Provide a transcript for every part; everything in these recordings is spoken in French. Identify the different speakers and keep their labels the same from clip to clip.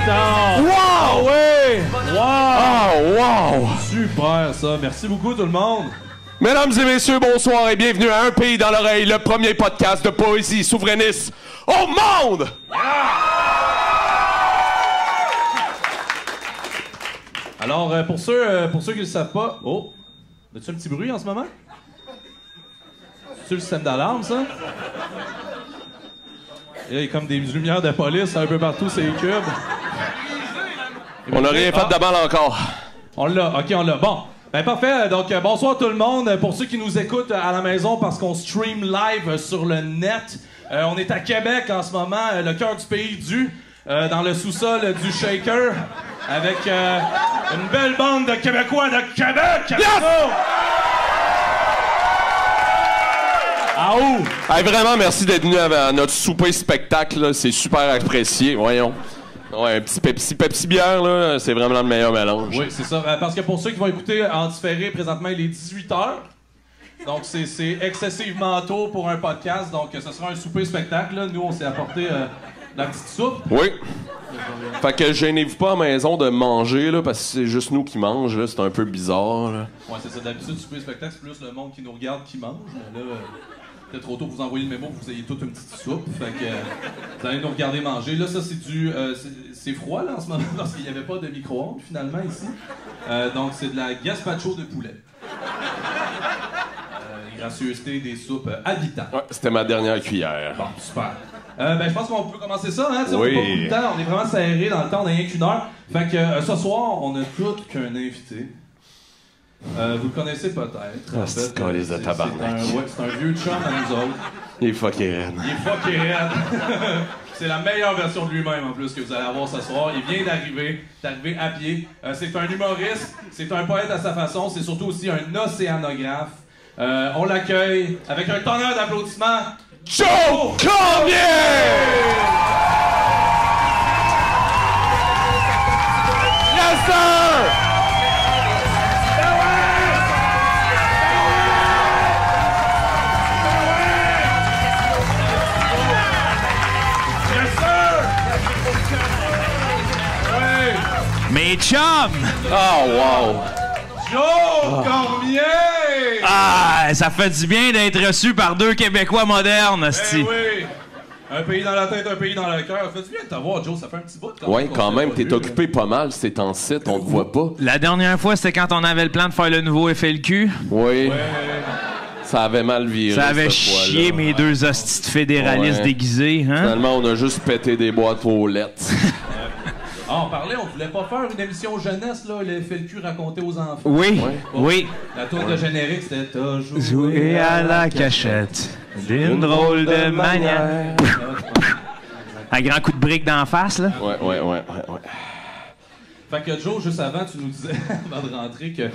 Speaker 1: tard.
Speaker 2: Wow!
Speaker 1: Ouais! Wow!
Speaker 2: Ah, wow!
Speaker 1: Super, ça. Merci beaucoup, tout le monde.
Speaker 2: Mesdames et messieurs, bonsoir et bienvenue à Un pays dans l'oreille, le premier podcast de poésie souverainiste au monde!
Speaker 1: Alors, pour ceux qui ne le savent pas... Oh! As-tu un petit bruit en ce moment? C'est-tu le système d'alarme, ça? Et là, il y a comme des lumières de police un peu partout, c'est les cubes.
Speaker 2: On n'a rien fait de mal encore.
Speaker 1: On l'a, OK, on l'a. Bon, ben parfait. Donc, bonsoir tout le monde. Pour ceux qui nous écoutent à la maison parce qu'on stream live sur le net, on est à Québec en ce moment, le cœur du pays dans le sous-sol du Shaker, avec une belle bande de Québécois de Québec. Yes! Ah où?
Speaker 2: Hey, vraiment, merci d'être venu à notre souper spectacle. Là. C'est super apprécié. Voyons. Ouais, un petit Pepsi bière, là, c'est vraiment le meilleur mélange.
Speaker 1: Oui, c'est ça. Parce que pour ceux qui vont écouter en différé, présentement, il est 18h. Donc, c'est excessivement tôt pour un podcast. Donc, ce sera un souper-spectacle. Là. Nous, on s'est apporté la petite soupe.
Speaker 2: Oui. Fait que gênez-vous pas à la maison de manger, là, parce que c'est juste nous qui mangent. Là. C'est un peu bizarre. Là.
Speaker 1: Ouais, c'est ça. D'habitude, souper-spectacle, c'est plus le monde qui nous regarde qui mange. Mais là... Peut-être trop tôt pour vous envoyer le mémo pour que vous ayez toute une petite soupe. Fait que vous allez nous regarder manger. Là, ça, c'est c'est froid, là, en ce moment, parce qu'il n'y avait pas de micro-ondes, finalement, ici. Donc, c'est de la gazpacho de poulet. Gracieuseté des soupes habitants.
Speaker 2: Ouais, c'était ma dernière cuillère.
Speaker 1: Bon, super. Je pense qu'on peut commencer ça, hein?
Speaker 2: Oui.
Speaker 1: On n'a pas beaucoup de temps. On est vraiment serré dans le temps. On n'a rien qu'une heure. Fait que ce soir, on a tout qu'un invité. Vous le connaissez peut-être.
Speaker 2: Ah, c'est qu'on les a tabarnak.
Speaker 1: C'est un vieux chum à nous autres.
Speaker 2: Il est fucké raide.
Speaker 1: Il est fucké raide. C'est la meilleure version de lui-même, en plus, que vous allez avoir ce soir. Il vient d'arriver, à pied. C'est un humoriste, c'est un poète à sa façon, c'est surtout aussi un océanographe. On l'accueille avec un tonnerre d'applaudissements.
Speaker 2: Joe Cormier! Yes, sir!
Speaker 3: Mes chums!
Speaker 2: Oh, wow!
Speaker 1: Joe Cormier!
Speaker 3: Ah, ça fait du bien d'être reçu par deux Québécois modernes, asti.
Speaker 1: Eh oui! Un pays dans la tête, un pays dans le cœur. Ça fait du bien de t'avoir, Joe. Ça fait un petit bout.
Speaker 2: Ouais, quand même, t'es occupé pas mal ces temps-ci, on te voit pas.
Speaker 3: La dernière fois, c'était quand on avait le plan de faire le nouveau FLQ.
Speaker 2: Oui.
Speaker 1: Ouais.
Speaker 2: Ça avait mal viré.
Speaker 3: Ça avait
Speaker 2: cette
Speaker 3: chié
Speaker 2: fois-là.
Speaker 3: mes deux hosties de fédéralistes
Speaker 2: Ouais.
Speaker 3: déguisés, hein?
Speaker 2: Finalement, on a juste pété des boîtes aux lettres.
Speaker 1: Ah, on parlait, on voulait pas faire une émission jeunesse, là, le FLQ raconté aux enfants.
Speaker 3: Oui,
Speaker 2: Ouais.
Speaker 3: oui.
Speaker 1: La tour de générique, c'était « T'as
Speaker 3: Jouer à la cachette d'une drôle de manière. Un grand coup de brique d'en face, là.
Speaker 2: Ouais.
Speaker 1: Fait que Joe, juste avant, tu nous disais, avant de rentrer, que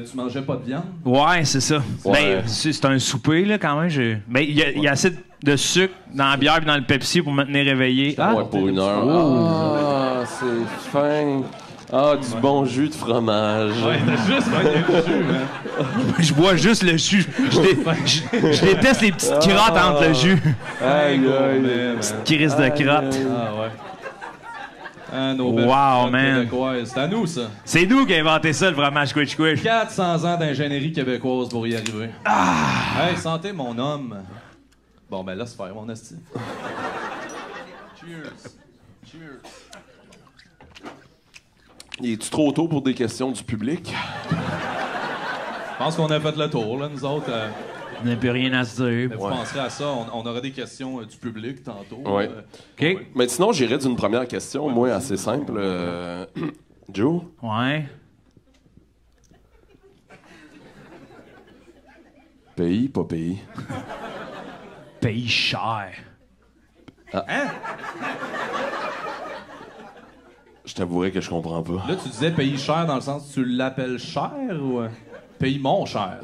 Speaker 1: tu mangeais pas de viande.
Speaker 3: Ouais, c'est ça.
Speaker 2: Ouais.
Speaker 3: Ben, c'est un souper, là, quand même. Ben, il y a assez de sucre dans la bière et dans le Pepsi pour me tenir réveillé.
Speaker 2: Ouais, pour une heure. Ah, c'est fin. Ah, du bon jus de fromage.
Speaker 1: Ouais, t'as juste mangé le jus, hein.
Speaker 3: Je bois juste le jus. Je déteste les petites crottes entre le jus.
Speaker 2: Aïe, aïe.
Speaker 3: Petite crise de crotte.
Speaker 1: Ah ouais. Ah, nos belles
Speaker 3: Wow,
Speaker 1: crottes
Speaker 3: man.
Speaker 1: québécoises. C'est à nous, ça.
Speaker 3: C'est nous qui avons inventé ça, le fromage quiche quiche.
Speaker 1: 400 ans d'ingénierie québécoise pour y arriver. Ah! Hey, santé, mon homme. Bon, ben laisse faire, mon esti. Cheers. Cheers.
Speaker 2: Es-tu trop tôt pour des questions du public?
Speaker 1: Je pense qu'on a fait le tour, là, nous autres.
Speaker 3: On n'a plus rien à se dire.
Speaker 1: Vous penserez à ça, on aura des questions du public tantôt.
Speaker 2: Ouais.
Speaker 3: OK?
Speaker 2: Mais sinon, j'irais d'une première question, moi, assez simple. Joe?
Speaker 3: Ouais.
Speaker 2: Pays, pas pays.
Speaker 3: Pays cher.
Speaker 1: Hein?
Speaker 2: Je t'avouerai que je comprends pas.
Speaker 1: Là, tu disais pays cher dans le sens que tu l'appelles cher ou pays mon cher?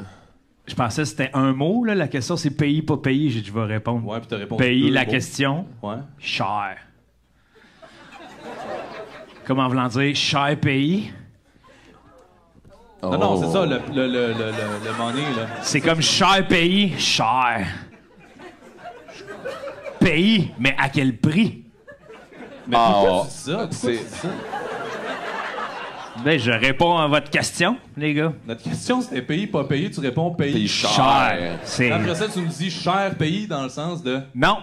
Speaker 3: Je pensais que c'était un mot, là. La question, c'est pays, pas pays. Je vais répondre.
Speaker 1: Ouais, puis t'as répondu
Speaker 3: Pays,
Speaker 1: deux
Speaker 3: la
Speaker 1: mots.
Speaker 3: question.
Speaker 1: Ouais.
Speaker 3: Cher. Comment voulant dire cher pays?
Speaker 1: Non, non, c'est ça, le money, là.
Speaker 3: C'est comme cher pays, cher. Pays, mais à quel prix?
Speaker 1: Mais pourquoi tu dis ça? Pourquoi
Speaker 2: c'est-
Speaker 1: tu dis ça?
Speaker 3: Ben, je réponds à votre question, les gars.
Speaker 1: Notre question, c'était pays, pas pays. Tu réponds pays.
Speaker 2: Pays cher.
Speaker 3: C'est...
Speaker 1: Après ça, tu me dis cher pays dans le sens de...
Speaker 3: Non.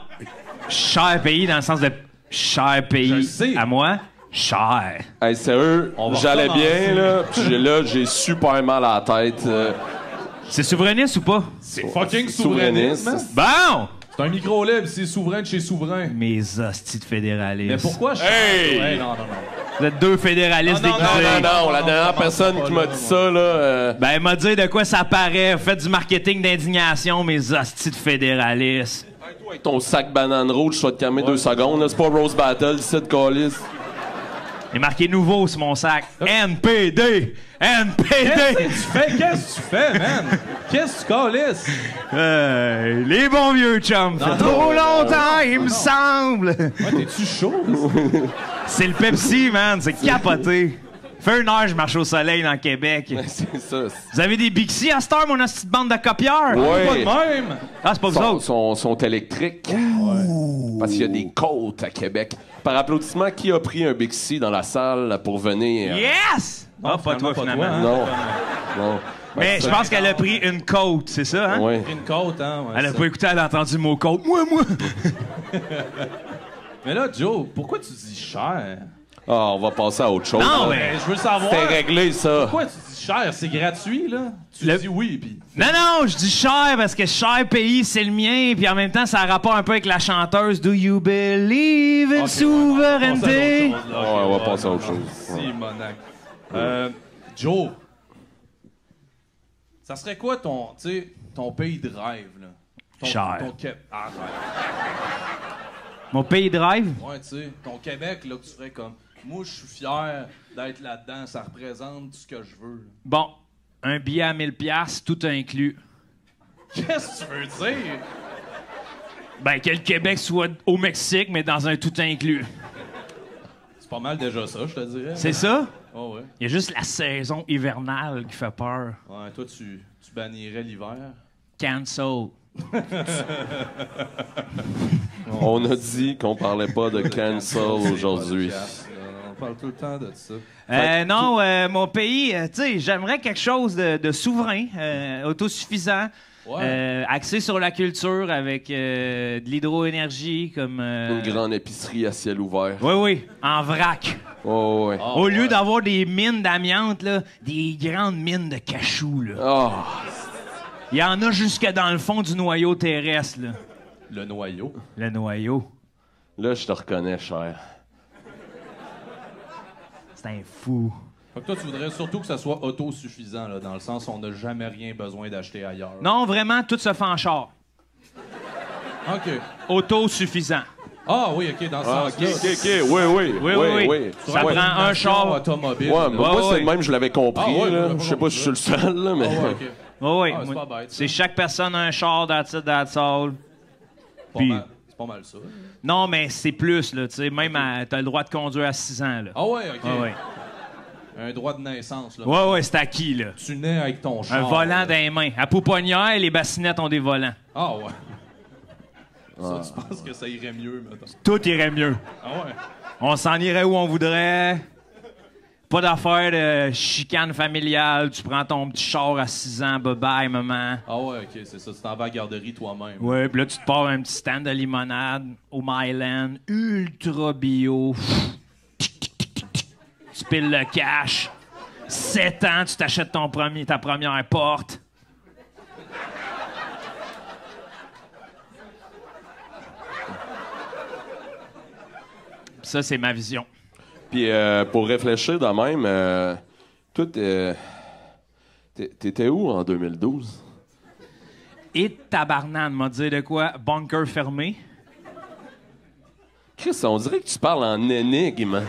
Speaker 3: Cher pays dans le sens de cher
Speaker 1: Je
Speaker 3: pays
Speaker 1: le sais.
Speaker 3: à moi. Cher.
Speaker 2: Hey, sérieux,
Speaker 1: On va
Speaker 2: j'allais
Speaker 1: recommencer.
Speaker 2: bien, là, puis là, j'ai super mal à la tête.
Speaker 3: C'est souverainiste ou pas?
Speaker 1: C'est fucking souverainiste. hein?
Speaker 3: Bon!
Speaker 1: C'est un micro libre, c'est souverain de chez souverain.
Speaker 3: Mes hosties de fédéralistes.
Speaker 1: Mais pourquoi cher?
Speaker 2: Hey!
Speaker 1: Ouais, non.
Speaker 3: Vous êtes deux fédéralistes
Speaker 1: Non, non,
Speaker 3: déguisés.
Speaker 2: Non, la dernière
Speaker 1: non,
Speaker 2: personne
Speaker 1: non,
Speaker 2: qui
Speaker 1: non,
Speaker 2: m'a
Speaker 1: non,
Speaker 2: dit
Speaker 1: non.
Speaker 2: ça, là...
Speaker 3: Ben, m'a dit de quoi ça paraît. Faites du marketing d'indignation, mes hosties de fédéralistes.
Speaker 2: Avec ton sac banane rouge, je vais te calmer 2 secondes, là. C'est pas Rose Battle, c'est de calice.
Speaker 3: Il est marqué nouveau sur mon sac. NPD! NPD!
Speaker 1: Qu'est-ce que tu fais, man? Qu'est-ce que tu calisses?
Speaker 3: Les bons vieux chums. Ça fait trop longtemps, il me semble.
Speaker 1: Ouais, t'es-tu chaud?
Speaker 3: C'est le Pepsi, man. C'est capoté. Fait une heure, je marche au soleil dans le Québec.
Speaker 2: C'est ça.
Speaker 3: Vous avez des Bixi à cette heure, mon hostie de bande de copieurs?
Speaker 2: Ouais.
Speaker 1: Pas de même!
Speaker 3: Ah, c'est pas vous autres.
Speaker 2: Sont électriques. Parce qu'il y a des côtes à Québec. Par applaudissement, qui a pris un Bixi dans la salle pour venir?
Speaker 3: Yes! Ah, pas toi, finalement.
Speaker 1: hein?
Speaker 2: Non. Non.
Speaker 3: Mais je pense qu'elle a pris une côte, c'est ça, hein?
Speaker 2: Ouais.
Speaker 1: Pris une côte, hein? Ouais,
Speaker 3: Elle a
Speaker 1: ça.
Speaker 3: pas écouté, elle a entendu le mot côte. Moi!
Speaker 1: Mais là, Joe, pourquoi tu dis cher?
Speaker 2: Ah, on va passer à autre chose.
Speaker 3: Non,
Speaker 2: là.
Speaker 3: mais-
Speaker 1: Je veux savoir.
Speaker 2: C'est réglé, ça.
Speaker 1: Pourquoi tu dis cher? C'est gratuit, là? Tu
Speaker 3: Le-
Speaker 1: dis oui, puis...
Speaker 3: Non, je dis cher parce que cher pays, c'est le mien. Puis en même temps, ça a rapport un peu avec la chanteuse Do You Believe in Souveraineté?
Speaker 2: Ouais, on va passer à autre chose.
Speaker 1: Si, monac. Joe, ça serait quoi ton pays de rêve, là?
Speaker 3: Cher.
Speaker 1: Arrête.
Speaker 3: Mon pays de rêve?
Speaker 1: Ouais, tu sais, ton Québec, là, que tu ferais comme... Moi, je suis fier d'être là-dedans, ça représente ce que je veux.
Speaker 3: Bon, un billet à 1000$, tout inclus.
Speaker 1: Qu'est-ce que tu veux dire?
Speaker 3: Ben, que le Québec soit au Mexique, mais dans un tout inclus.
Speaker 1: C'est pas mal déjà ça, je te dirais.
Speaker 3: C'est ça?
Speaker 1: Oh, ouais.
Speaker 3: Il y a juste la saison hivernale qui fait peur.
Speaker 1: Ouais, toi, tu bannirais l'hiver.
Speaker 3: Cancel.
Speaker 2: On a dit qu'on parlait pas de cancel aujourd'hui.
Speaker 1: On parle tout le temps de ça.
Speaker 3: Non, mon pays, tu sais, j'aimerais quelque chose de souverain, autosuffisant,
Speaker 1: Ouais.
Speaker 3: axé sur la culture avec de l'hydroénergie comme...
Speaker 2: Une grande épicerie à ciel ouvert.
Speaker 3: Oui, en vrac.
Speaker 2: Oh, ouais.
Speaker 1: Ah,
Speaker 3: Au lieu
Speaker 1: ouais.
Speaker 3: d'avoir des mines d'amiante, là, des grandes mines de cachou, là.
Speaker 2: Oh,
Speaker 3: Il y en a jusque dans le fond du noyau terrestre, là.
Speaker 1: Le noyau.
Speaker 3: Le noyau.
Speaker 2: là, je te reconnais, cher.
Speaker 3: C'est un fou.
Speaker 1: Fait que toi, tu voudrais surtout que ça soit autosuffisant, là, dans le sens où on n'a jamais rien besoin d'acheter ailleurs.
Speaker 3: Non, vraiment, tout se fait en char.
Speaker 1: OK.
Speaker 3: Autosuffisant.
Speaker 1: Ah oui, OK, dans ce
Speaker 2: Ah,
Speaker 1: sens-là.
Speaker 2: OK. Oui.
Speaker 3: Ça
Speaker 2: Ouais.
Speaker 3: prend un char.
Speaker 1: automobile.
Speaker 2: Ouais,
Speaker 1: là.
Speaker 2: moi,
Speaker 3: Ouais,
Speaker 2: c'est
Speaker 3: ouais.
Speaker 2: le même, je l'avais compris.
Speaker 1: Ah, ouais,
Speaker 2: là.
Speaker 1: ouais,
Speaker 2: Je sais pas si je suis le seul, là, mais...
Speaker 1: Ah ouais, OK.
Speaker 3: Oui,
Speaker 1: Ah, c'est pas bête, ça.
Speaker 3: c'est chaque personne a un char, that's it, that's all.
Speaker 1: Pas
Speaker 3: Puis-
Speaker 1: mal. C'est pas mal ça.
Speaker 3: Non, mais c'est plus, là, tu sais, même t'as le droit de conduire à 6 ans, là.
Speaker 1: Ah ouais, OK.
Speaker 3: Ah ouais.
Speaker 1: Un droit de naissance, là.
Speaker 3: Ouais, c'est acquis, là.
Speaker 1: Tu nais avec ton char.
Speaker 3: Un volant
Speaker 1: là.
Speaker 3: dans les mains. À Pouponnière, les bassinettes ont des volants.
Speaker 1: Ah ouais. Ça, tu penses que ça irait mieux, mettons.
Speaker 3: Tout irait mieux.
Speaker 1: Ah ouais.
Speaker 3: On s'en irait où on voudrait. Pas d'affaire de chicane familiale. Tu prends ton petit char à 6 ans, bye-bye, maman.
Speaker 1: Ah ouais, OK, c'est ça. Tu t'en vas à la garderie toi-même.
Speaker 3: Ouais, puis là, tu te pars un petit stand de limonade au Myland, ultra bio. Tu piles le cash. 7 ans, tu t'achètes ta première porte. Ça, c'est ma vision.
Speaker 2: Puis pour réfléchir de même, toi, t'étais où en 2012?
Speaker 3: Et tabarnane m'a dit de quoi? Bunker fermé.
Speaker 2: Chris, on dirait que tu parles en énigme.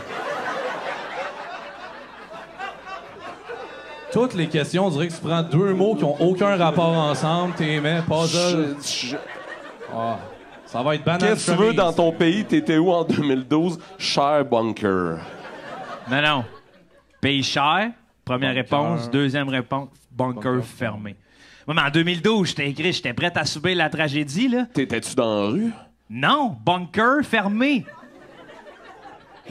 Speaker 1: Toutes les questions, on dirait que tu prends deux mots qui ont aucun rapport ensemble, t'es mets, puzzle. Ah, ça va être banane
Speaker 2: Qu'est-ce que tu veux
Speaker 1: chemise.
Speaker 2: dans ton pays? T'étais où en 2012? Cher bunker.
Speaker 3: Non. Pays cher, première
Speaker 1: Bunker.
Speaker 3: réponse. Deuxième réponse, bunker fermé. Ouais, mais en 2012, j'étais prête à subir la tragédie, là.
Speaker 2: T'étais-tu dans la rue?
Speaker 3: Non, bunker fermé.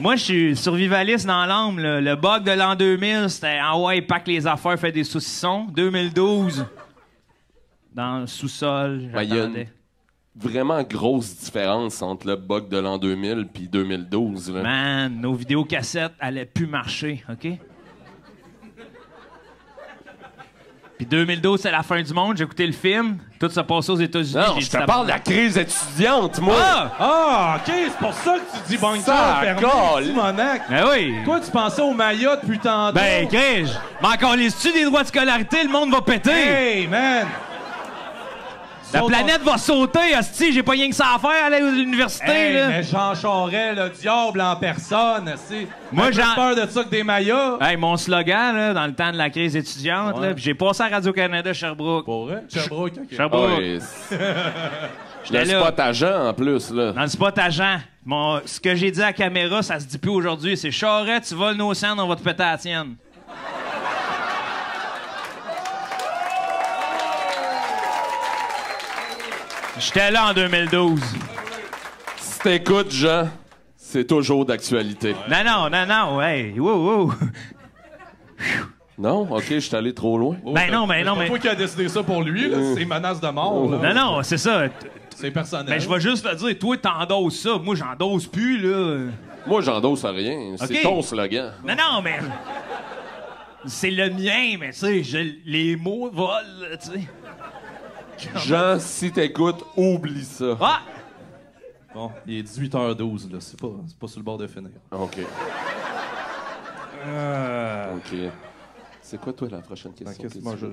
Speaker 3: Moi, je suis survivaliste dans l'âme. Là. Le bug de l'an 2000, c'était « Ah ouais, pack les affaires, fait des saucissons ». 2012, dans le sous-sol,
Speaker 2: Ben, il y a
Speaker 3: j'attendais.
Speaker 2: une vraiment grosse différence entre le bug de l'an 2000 puis 2012. Là.
Speaker 3: Man, nos vidéocassettes allaient plus marcher, OK? Puis 2012, c'est la fin du monde. J'ai écouté le film. Tout se passait aux États-Unis.
Speaker 2: Non,
Speaker 3: J'ai
Speaker 2: je
Speaker 3: dit,
Speaker 2: te
Speaker 3: ça-
Speaker 2: parle de la crise étudiante, moi!
Speaker 3: Ah!
Speaker 1: Ah, OK, c'est pour ça que tu dis bunker
Speaker 2: Ça
Speaker 1: fermé,
Speaker 2: colle.
Speaker 1: Simonac.
Speaker 3: Ben oui!
Speaker 1: Toi, tu pensais au Maya depuis tantôt.
Speaker 3: Ben, Crige! Mais encore les-tu des droits de scolarité? Le monde va péter!
Speaker 1: Hey, man!
Speaker 3: La
Speaker 1: Nous autres,
Speaker 3: planète va sauter, hostie! J'ai pas rien que ça à faire, aller à l'université,
Speaker 1: Hey,
Speaker 3: là!
Speaker 1: mais Jean Charest, le diable en personne, c'est.
Speaker 3: Moi,
Speaker 1: J'ai
Speaker 3: Jean-
Speaker 1: peur de ça que des Mayas.
Speaker 3: Hey, mon slogan, là, dans le temps de la crise étudiante,
Speaker 1: Ouais.
Speaker 3: là, puis j'ai passé à Radio-Canada Sherbrooke.
Speaker 1: Pour vrai? Sherbrooke, OK.
Speaker 3: Sherbrooke.
Speaker 2: Ouais,
Speaker 3: J'étais
Speaker 2: le
Speaker 3: là.
Speaker 2: spot agent, en plus, là.
Speaker 3: Dans le spot agent. Ce que j'ai dit à la caméra, ça se dit plus aujourd'hui. C'est Charest, tu voles nos scènes, on va te péter à la tienne. J'étais là en 2012.
Speaker 2: Si t'écoutes, Jean, c'est toujours d'actualité.
Speaker 3: Non, hey, wow.
Speaker 2: Non? OK, je suis allé trop loin.
Speaker 1: Oh,
Speaker 3: Ben non,
Speaker 1: c'est pas
Speaker 3: mais-
Speaker 1: toi qui as décidé ça pour lui, là. C'est menace de mort, là.
Speaker 3: Non, c'est ça.
Speaker 1: C'est personnel.
Speaker 3: Ben, je vais juste te dire, toi, t'endosses ça. Moi, j'endosse plus, là.
Speaker 2: Moi, j'endosse rien. C'est
Speaker 3: OK.
Speaker 2: ton slogan.
Speaker 3: Non, mais. C'est le mien, mais tu sais, les mots volent, tu sais.
Speaker 2: Jean, si t'écoutes, oublie ça.
Speaker 3: Ah!
Speaker 1: Bon, il est 18h12, là. C'est pas sur le bord de finir.
Speaker 2: OK. OK. C'est quoi, toi, la prochaine question?
Speaker 1: qu'est-ce que moi, je-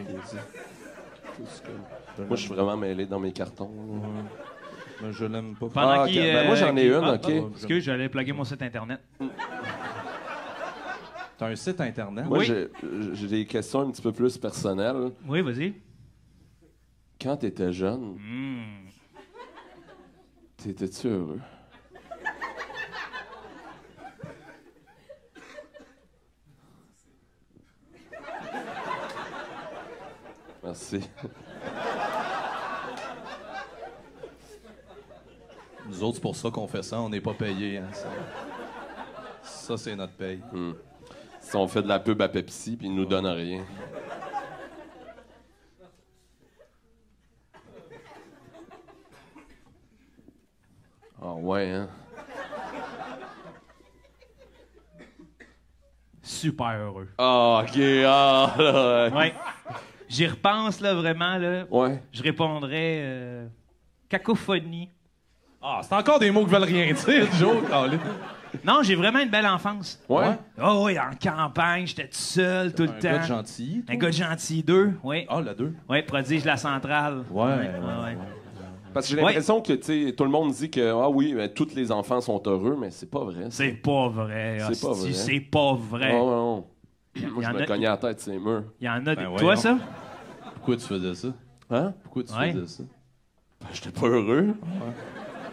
Speaker 2: Moi, je suis vraiment mêlé dans mes cartons.
Speaker 1: Mais je l'aime pas.
Speaker 3: Pendant
Speaker 2: Ah,
Speaker 3: qu'il,
Speaker 2: ok. Ben, moi, j'en ai une, OK.
Speaker 3: Excuse, j'allais plugger mon site internet.
Speaker 1: T'as un site internet?
Speaker 2: Moi,
Speaker 3: Oui.
Speaker 2: j'ai des questions un petit peu plus personnelles.
Speaker 3: Oui, vas-y.
Speaker 2: Quand t'étais jeune, t'étais-tu heureux? Merci.
Speaker 1: Nous autres, c'est pour ça qu'on fait ça. On n'est pas payés. Hein, ça c'est notre paye.
Speaker 2: Si on fait de la pub à Pepsi, puis ils nous donnent rien. Ah ouais, hein?
Speaker 3: Super heureux.
Speaker 2: Ah, OK, ah, là,
Speaker 3: Ouais. J'y repense, là, vraiment, là.
Speaker 2: ouais.
Speaker 3: Je répondrais cacophonie.
Speaker 1: Ah, c'est encore des mots qui veulent rien dire, Joe. Caliste.
Speaker 3: Non, j'ai vraiment une belle enfance.
Speaker 2: Ouais?
Speaker 3: Oh oui, en campagne, j'étais tout seul tout le
Speaker 1: Un
Speaker 3: temps.
Speaker 1: gars de gentil. toi?
Speaker 3: Un gars de gentil, 2, oui.
Speaker 1: Ah, la 2.
Speaker 3: Oui, prodige la centrale.
Speaker 1: Ouais.
Speaker 2: Parce que j'ai
Speaker 3: Ouais.
Speaker 2: l'impression que, tu sais, tout le monde dit que, ah oui, mais tous les enfants sont heureux, mais c'est pas vrai.
Speaker 3: C'est pas vrai.
Speaker 2: C'est pas
Speaker 3: hostie,
Speaker 2: vrai.
Speaker 3: C'est pas vrai.
Speaker 2: Non, non. Moi,
Speaker 3: y
Speaker 2: je
Speaker 3: en
Speaker 2: me
Speaker 3: a-
Speaker 2: cognais la tête, ces murs.
Speaker 3: Il y en a des...
Speaker 1: Ben,
Speaker 3: Toi,
Speaker 1: voyons.
Speaker 3: ça?
Speaker 1: Pourquoi tu faisais ça?
Speaker 2: Hein?
Speaker 1: Pourquoi tu
Speaker 3: Ouais.
Speaker 1: faisais ça?
Speaker 2: Ben, j'étais pas heureux.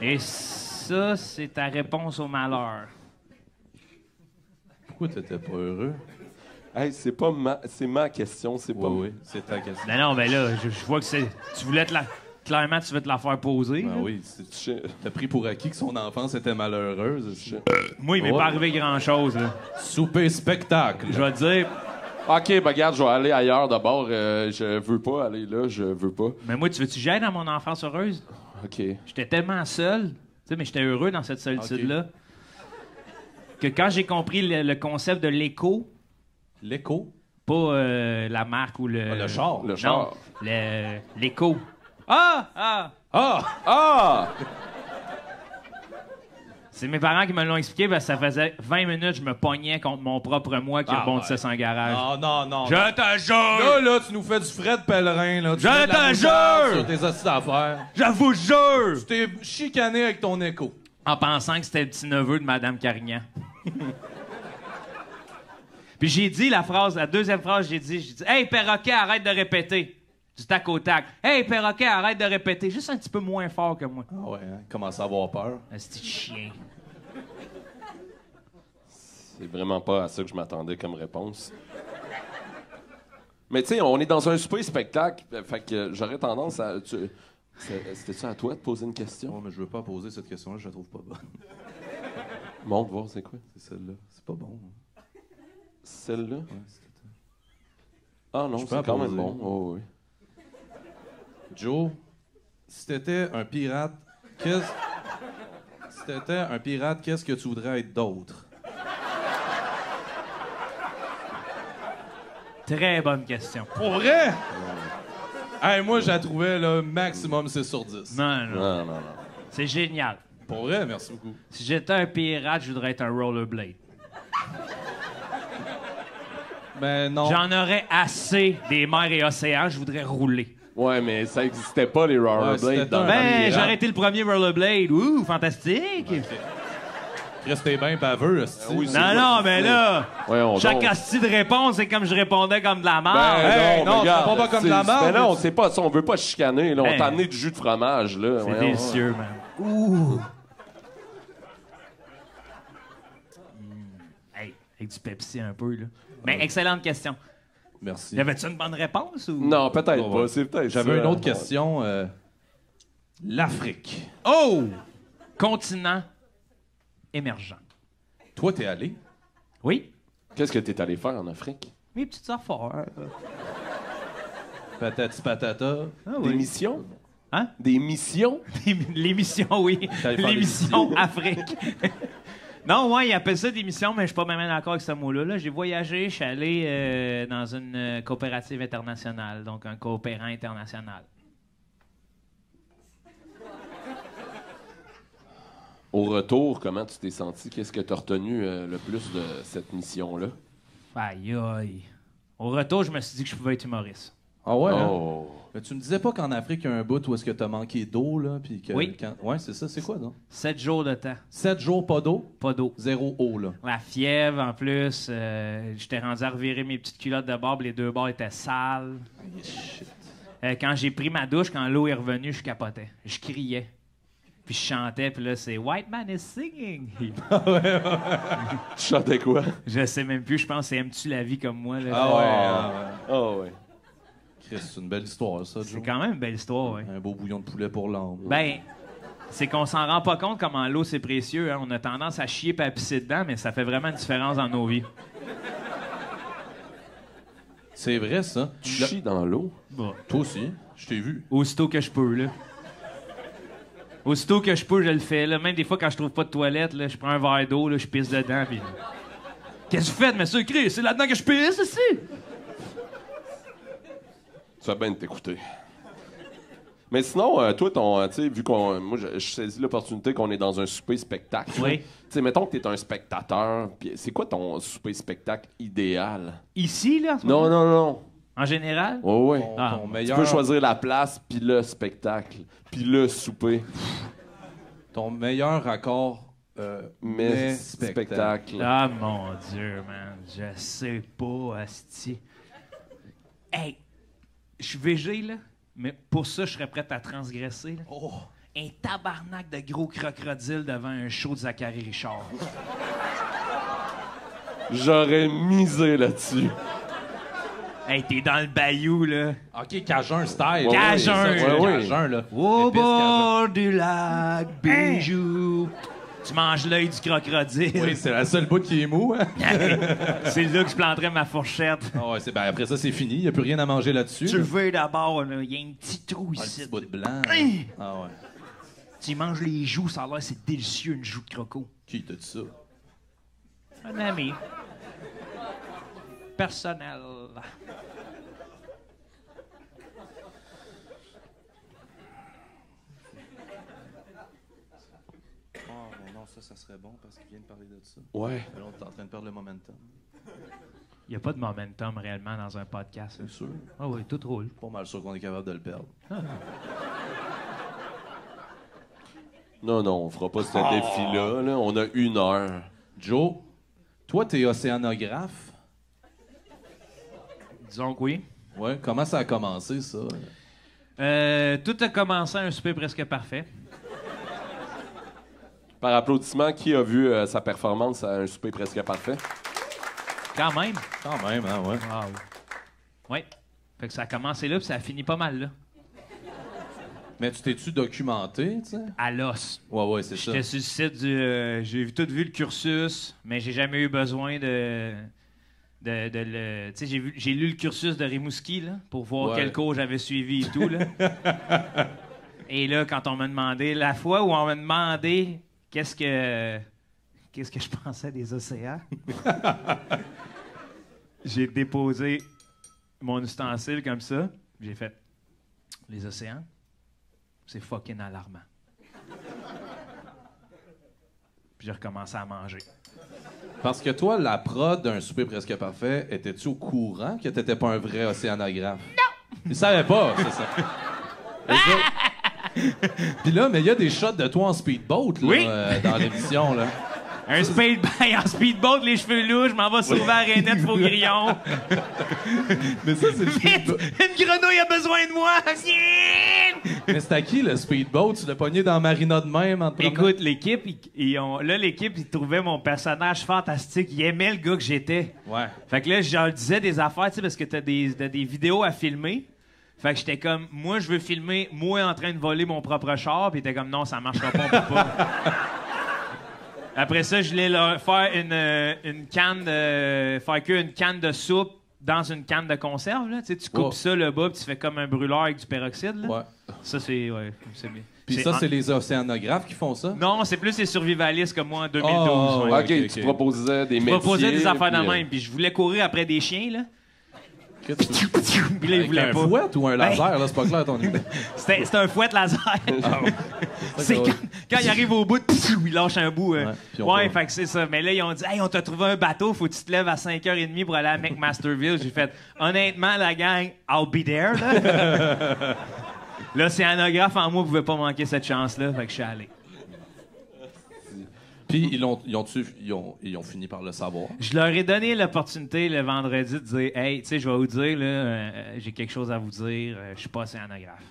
Speaker 3: Et ça, c'est ta réponse au malheur.
Speaker 1: Pourquoi t'étais pas heureux?
Speaker 2: Hey, c'est ma question, c'est pas...
Speaker 1: Oui, c'est ta question.
Speaker 3: Non, mais là, je vois que c'est... Tu voulais te la... Clairement, tu veux te la faire poser.
Speaker 1: Ben
Speaker 3: là.
Speaker 1: oui, t'as pris pour acquis que son enfance était malheureuse.
Speaker 3: Moi, il m'est
Speaker 1: Oh.
Speaker 3: pas arrivé grand-chose, là.
Speaker 1: Souper spectacle.
Speaker 3: Je vais te dire...
Speaker 2: OK, ben regarde, je vais aller ailleurs d'abord. Je veux pas aller là, je veux pas.
Speaker 3: Mais moi, tu veux-tu que j'aille dans mon enfance heureuse?
Speaker 2: OK.
Speaker 3: J'étais tellement seul, tu sais, mais j'étais heureux dans cette solitude-là, que quand j'ai compris le concept de l'écho,
Speaker 1: L'écho.
Speaker 3: pas la marque ou le...
Speaker 1: Le char.
Speaker 2: Le
Speaker 3: Non,
Speaker 2: char.
Speaker 3: l'écho. Ah!
Speaker 1: Ah!
Speaker 2: Ah!
Speaker 3: C'est mes parents qui me l'ont expliqué parce que ça faisait 20 minutes je me pognais contre mon propre moi qui
Speaker 1: Ah,
Speaker 3: rebondissait
Speaker 1: ouais.
Speaker 3: sans garage.
Speaker 1: Non.
Speaker 3: Je te jure!
Speaker 1: Là, tu nous fais du frais de pèlerin, là. Tu
Speaker 3: Je
Speaker 1: mets de la
Speaker 3: te
Speaker 1: moutarde
Speaker 3: jure!
Speaker 1: sur tes hosties d'affaires.
Speaker 3: Je vous jure!
Speaker 1: Tu t'es chicané avec ton écho.
Speaker 3: En pensant que c'était le petit-neveu de Madame Carignan. Puis j'ai dit la deuxième phrase, j'ai dit « Hey, perroquet, arrête de répéter! » Du tac au tac. « Hey, perroquet, arrête de répéter! » Juste un petit peu moins fort que moi.
Speaker 1: Ah ouais, hein? Commence à avoir peur.
Speaker 3: Un petit chien.
Speaker 2: C'est vraiment pas à ça que je m'attendais comme réponse. Mais tu sais, on est dans un souper spectacle, fait que j'aurais tendance à... C'était ça à toi de poser une question?
Speaker 1: Ouais, mais je veux pas poser cette question-là, je la trouve pas bonne.
Speaker 2: Montre voir, c'est quoi?
Speaker 1: C'est celle-là. C'est pas bon.
Speaker 2: Celle-là?
Speaker 1: Ouais, c'était...
Speaker 2: Ah non,
Speaker 1: Je peux
Speaker 2: c'est quand
Speaker 1: poser.
Speaker 2: même bon. Oh, oui.
Speaker 1: Joe, si t'étais un pirate, qu'est-ce... Si t'étais un pirate, qu'est-ce que tu voudrais être d'autre?
Speaker 3: Très bonne question.
Speaker 1: Pour vrai? Hey, moi, je la trouvais, là, maximum 6 sur 10.
Speaker 3: Non.
Speaker 2: Non.
Speaker 3: C'est génial.
Speaker 1: Pour vrai, merci beaucoup.
Speaker 3: Si j'étais un pirate, je voudrais être un rollerblade.
Speaker 1: Ben non.
Speaker 3: J'en aurais assez des mers et océans, je voudrais rouler.
Speaker 2: Ouais, mais ça existait pas, les rollerblades.
Speaker 1: c'était
Speaker 2: dans
Speaker 1: un-
Speaker 2: le temps.
Speaker 3: Ben,
Speaker 1: pirate.
Speaker 3: j'aurais été le premier rollerblade. Ouh, fantastique!
Speaker 1: Restez bien baveux, esti.
Speaker 2: oui, c'est-
Speaker 3: Non, mais là,
Speaker 2: Voyons
Speaker 3: chaque
Speaker 2: donc.
Speaker 3: asti de réponse, c'est comme je répondais comme de la merde.
Speaker 1: Hey, non,
Speaker 2: mais regarde,
Speaker 1: c'est pas comme de la
Speaker 2: c'est-
Speaker 1: merde.
Speaker 2: Mais là, on sait pas ça, on veut pas chicaner. Là, on
Speaker 3: Hey.
Speaker 2: t'a amené du jus de fromage, là.
Speaker 3: C'est
Speaker 2: Voyons.
Speaker 3: délicieux, man. Ouh! Hey, avec du Pepsi un peu, là. Mais excellente question.
Speaker 1: Merci.
Speaker 3: Y avait-tu une bonne réponse ou?
Speaker 2: Non, peut-être
Speaker 1: Bon,
Speaker 2: pas.
Speaker 1: ouais.
Speaker 2: C'est peut-être
Speaker 1: J'avais
Speaker 2: ça.
Speaker 1: une autre question. L'Afrique.
Speaker 3: Oh! Continent émergent.
Speaker 1: Toi, t'es allé?
Speaker 3: Oui?
Speaker 2: Qu'est-ce que t'es allé faire en Afrique?
Speaker 3: Mes petites affaires.
Speaker 1: Patati patata.
Speaker 3: Ah
Speaker 2: Des
Speaker 3: oui.
Speaker 2: missions?
Speaker 3: Hein?
Speaker 2: Des missions?
Speaker 3: L'émission, oui.
Speaker 1: T'allais faire des
Speaker 3: L'émission Afrique. Non, ouais, ils appellent ça des missions, mais je suis pas même d'accord avec ce mot-là. Là. J'ai voyagé, je suis allé dans une coopérative internationale, donc un coopérant international.
Speaker 2: Au retour, comment tu t'es senti? Qu'est-ce que t'as retenu le plus de cette mission-là?
Speaker 3: Aïe, aïe. Au retour, je me suis dit que je pouvais être humoriste.
Speaker 1: Ah ouais? hein?
Speaker 2: Oh.
Speaker 1: Mais tu me disais pas qu'en Afrique, il y a un bout où est-ce que t'as manqué d'eau, là? Puis que
Speaker 3: Oui.
Speaker 1: Ouais, c'est ça. C'est quoi, non?
Speaker 3: 7 jours de temps,
Speaker 1: 7 jours, pas d'eau,
Speaker 3: pas d'eau.
Speaker 1: 0 eau, là.
Speaker 3: La fièvre, en plus. J'étais rendu à revirer mes petites culottes de bord, puis les 2 bords étaient sales.
Speaker 1: Shit.
Speaker 3: Quand j'ai pris ma douche, quand l'eau est revenue, je capotais. Je criais. Puis je chantais, puis là, c'est White Man is singing.
Speaker 2: Tu chantais quoi?
Speaker 3: Je sais même plus, je pense que c'est Aimes-tu la vie comme moi? Là.
Speaker 1: Ah ouais, ah ouais.
Speaker 2: Oh, ouais.
Speaker 1: Chris, c'est une belle histoire, ça,
Speaker 3: C'est
Speaker 1: Joe.
Speaker 3: quand même une belle histoire, ouais.
Speaker 1: Un beau bouillon de poulet pour l'âme.
Speaker 3: Ben, c'est qu'on s'en rend pas compte comment l'eau, c'est précieux. Hein. On a tendance à chier et à pisser dedans, mais ça fait vraiment une différence dans nos vies.
Speaker 1: C'est vrai, ça.
Speaker 2: Tu chies dans l'eau?
Speaker 3: Bon.
Speaker 1: Toi aussi, je t'ai vu.
Speaker 3: Aussitôt que je peux, là. Aussitôt que je peux, je le fais. Là. Même des fois, quand je trouve pas de toilette, là, je prends un verre d'eau, là, je pisse dedans, puis... Qu'est-ce que vous faites, monsieur Chris? C'est là-dedans que je pisse, ici?
Speaker 2: Tu vas bien t'écouter. Mais sinon, toi, tu sais, vu qu'on. Moi, je saisis l'opportunité qu'on est dans un souper spectacle.
Speaker 3: Oui.
Speaker 2: Tu sais, mettons que t'es un spectateur. Puis c'est quoi ton souper spectacle idéal?
Speaker 3: Ici, là? en ce
Speaker 2: Non,
Speaker 3: moment?
Speaker 2: non, non.
Speaker 3: En général?
Speaker 2: Ouais, ouais.
Speaker 1: Ton,
Speaker 3: Ah.
Speaker 1: ton
Speaker 2: Tu
Speaker 1: meilleur,
Speaker 2: peux choisir la place, puis le spectacle, puis le souper.
Speaker 1: ton meilleur raccord,
Speaker 2: Mais spectacle.
Speaker 3: Ah, mon Dieu, man. Je sais pas, asti. Hey, je suis végé, là, mais pour ça, je serais prêt à transgresser, là.
Speaker 1: Oh,
Speaker 3: Un tabarnak de gros crocodile devant un show de Zachary Richard.
Speaker 2: J'aurais misé là-dessus.
Speaker 3: Hey, t'es dans le bayou, là.
Speaker 1: OK, Cajun style.
Speaker 2: Ouais,
Speaker 3: Cajun.
Speaker 1: Ouais, c'est ça,
Speaker 2: Ouais,
Speaker 1: Cajun, là.
Speaker 3: Au
Speaker 1: Épice
Speaker 3: bord du lac, bijou. Tu manges l'œil du crocodile.
Speaker 1: Cajun. Oui, c'est la seule bout qui est mou. Hein?
Speaker 3: C'est là que je planterais ma fourchette.
Speaker 1: Ah ouais, ben, après ça, c'est fini. Il n'y a plus rien à manger là-dessus.
Speaker 3: Tu
Speaker 1: là.
Speaker 3: veux d'abord, là, il y a un petit trou
Speaker 1: Ah, le
Speaker 3: ici.
Speaker 1: petit bout de blanc.
Speaker 3: Hein?
Speaker 1: Ah ouais.
Speaker 3: Tu manges les joues, ça a l'air, c'est délicieux, une joue de croco.
Speaker 1: Qui t'a dit ça?
Speaker 3: Un ami. Personnel.
Speaker 1: Oh, mais non, ça serait bon parce qu'il vient de parler de ça.
Speaker 2: Ouais.
Speaker 1: Mais là, on est en train de perdre le momentum.
Speaker 3: Il n'y a pas de momentum réellement dans un podcast.
Speaker 1: C'est sûr.
Speaker 3: Ah oui, tout roule.
Speaker 1: Pas mal sûr qu'on est capable de le perdre.
Speaker 2: Non, non, on fera pas ce défi-là. Là. On a 1 heure.
Speaker 1: Joe, toi, t'es océanographe.
Speaker 3: Disons que oui.
Speaker 1: Ouais. Comment ça a commencé, ça?
Speaker 3: Tout a commencé à un souper presque parfait.
Speaker 2: Par applaudissement, qui a vu sa performance à un souper presque parfait?
Speaker 3: Quand même.
Speaker 1: Quand même, hein, ouais.
Speaker 3: Wow. Oui. Fait que ça a commencé là, puis ça a fini pas mal là.
Speaker 1: Mais tu t'es-tu documenté, tu sais?
Speaker 3: À l'os.
Speaker 1: Ouais, c'est ça.
Speaker 3: J'étais sur le site du... j'ai tout vu le cursus, mais j'ai jamais eu besoin de le... Tu sais, j'ai lu le cursus de Rimouski, là, pour voir quel cours j'avais suivi et tout, là. Et là, quand on m'a demandé... La fois où on m'a demandé qu'est-ce que je pensais des océans, j'ai déposé mon ustensile comme ça. J'ai fait... Les océans, c'est fucking alarmant. Puis j'ai recommencé à manger.
Speaker 1: Parce que toi, la prod d'un souper presque parfait, étais-tu au courant que t'étais pas un vrai océanographe? Non! Ils savaient pas, c'est ça. Puis là, mais il y a des shots de toi en speedboat, là, dans l'émission, là.
Speaker 3: Un en speedboat, les cheveux louches, je m'en vais sauver à Rainette Faugrillon.
Speaker 1: Mais ça, c'est le
Speaker 3: Vite!
Speaker 1: speedboat.
Speaker 3: Une grenouille a besoin de moi!
Speaker 1: Mais c'est à qui, le speedboat? Tu l'as pogné dans la marina de même en te promenant?
Speaker 3: Écoute, l'équipe, ils trouvaient mon personnage fantastique. Ils aimaient le gars que j'étais.
Speaker 1: Ouais.
Speaker 3: Fait que là, je leur disais des affaires, tu sais, parce que t'as des vidéos à filmer. Fait que j'étais comme, moi, je veux filmer moi en train de voler mon propre char. Puis ils étaient comme, non, ça marchera pas, on peut pas. Après ça, je voulais leur faire une canne de... Faire cuire une canne de soupe dans une canne de conserve, là. Tu sais, tu coupes ça, le bas, puis tu fais comme un brûleur avec du peroxyde, là.
Speaker 1: Ouais.
Speaker 3: Ça, c'est... Ouais, c'est bien.
Speaker 1: Puis ça, c'est les océanographes qui font ça?
Speaker 3: Non, c'est plus les survivalistes comme moi en 2012.
Speaker 1: Oh,
Speaker 3: ouais.
Speaker 2: OK, tu proposais des métiers.
Speaker 3: Je proposais des affaires de
Speaker 2: puis,
Speaker 3: même, puis je voulais courir après des chiens, là.
Speaker 1: Qu'est-ce que tu...
Speaker 3: Puis là, ils
Speaker 1: Avec
Speaker 3: voulaient
Speaker 1: un
Speaker 3: pas.
Speaker 1: fouet ou un laser, là? C'est pas clair, ton idée.
Speaker 3: C'était un fouet laser. C'est quand il arrive au bout, il lâche un bout. Ouais, fait que c'est ça. Mais là, ils ont dit, hey, on t'a trouvé un bateau, faut que tu te lèves à 5h30 pour aller à McMasterville. J'ai fait, honnêtement, la gang, I'll be there, là. L'océanographe en moi pouvait pas manquer cette chance-là, fait que je suis allé.
Speaker 1: Puis ils ont fini par le savoir.
Speaker 3: Je leur ai donné l'opportunité le vendredi de dire, hey, tu sais, je vais vous dire, là, j'ai quelque chose à vous dire, je suis pas océanographe.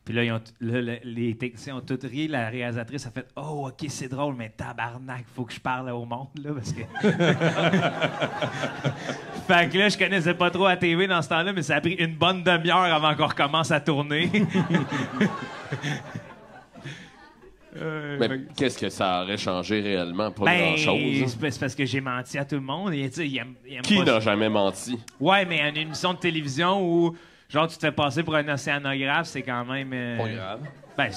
Speaker 3: Puis là, les techniciens ont tout ri. La réalisatrice a fait « Oh, OK, c'est drôle, mais tabarnak, faut que je parle au monde, là, parce que... » Fait que là, je connaissais pas trop la TV dans ce temps-là, mais ça a pris une bonne demi-heure avant qu'on recommence à tourner.
Speaker 2: Mais qu'est-ce que ça aurait changé réellement? Pas grand-chose.
Speaker 3: C'est parce que j'ai menti à tout le monde. Et, il aime
Speaker 2: Qui
Speaker 3: pas...
Speaker 2: n'a jamais menti?
Speaker 3: Ouais, mais une émission de télévision où... Genre, tu te fais passer pour un océanographe, c'est quand même...
Speaker 1: Pas grave.
Speaker 3: Ben,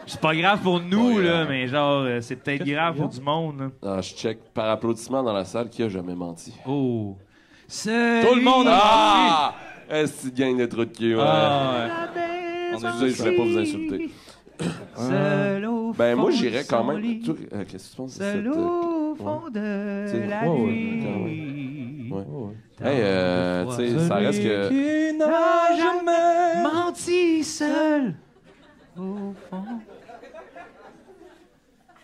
Speaker 3: c'est pas grave pour nous, là, mais genre, c'est peut-être grave pour du monde. Là.
Speaker 2: Ah, je check par applaudissement dans la salle qui a jamais menti.
Speaker 3: Oh.
Speaker 1: Tout le monde a
Speaker 2: Ah! Est-ce que tu gagnes des trous de cul? Ouais. Excusez, je voulais pas vous insulter.
Speaker 3: Seul au fond
Speaker 2: Ben, moi, j'irais quand même...
Speaker 3: lit.
Speaker 2: Qu'est-ce que tu penses de
Speaker 3: Seul
Speaker 2: cette...
Speaker 3: au fond de la nuit.
Speaker 2: Hey, tu sais, ça reste que...
Speaker 1: Qui n'a jamais
Speaker 3: menti seul au fond.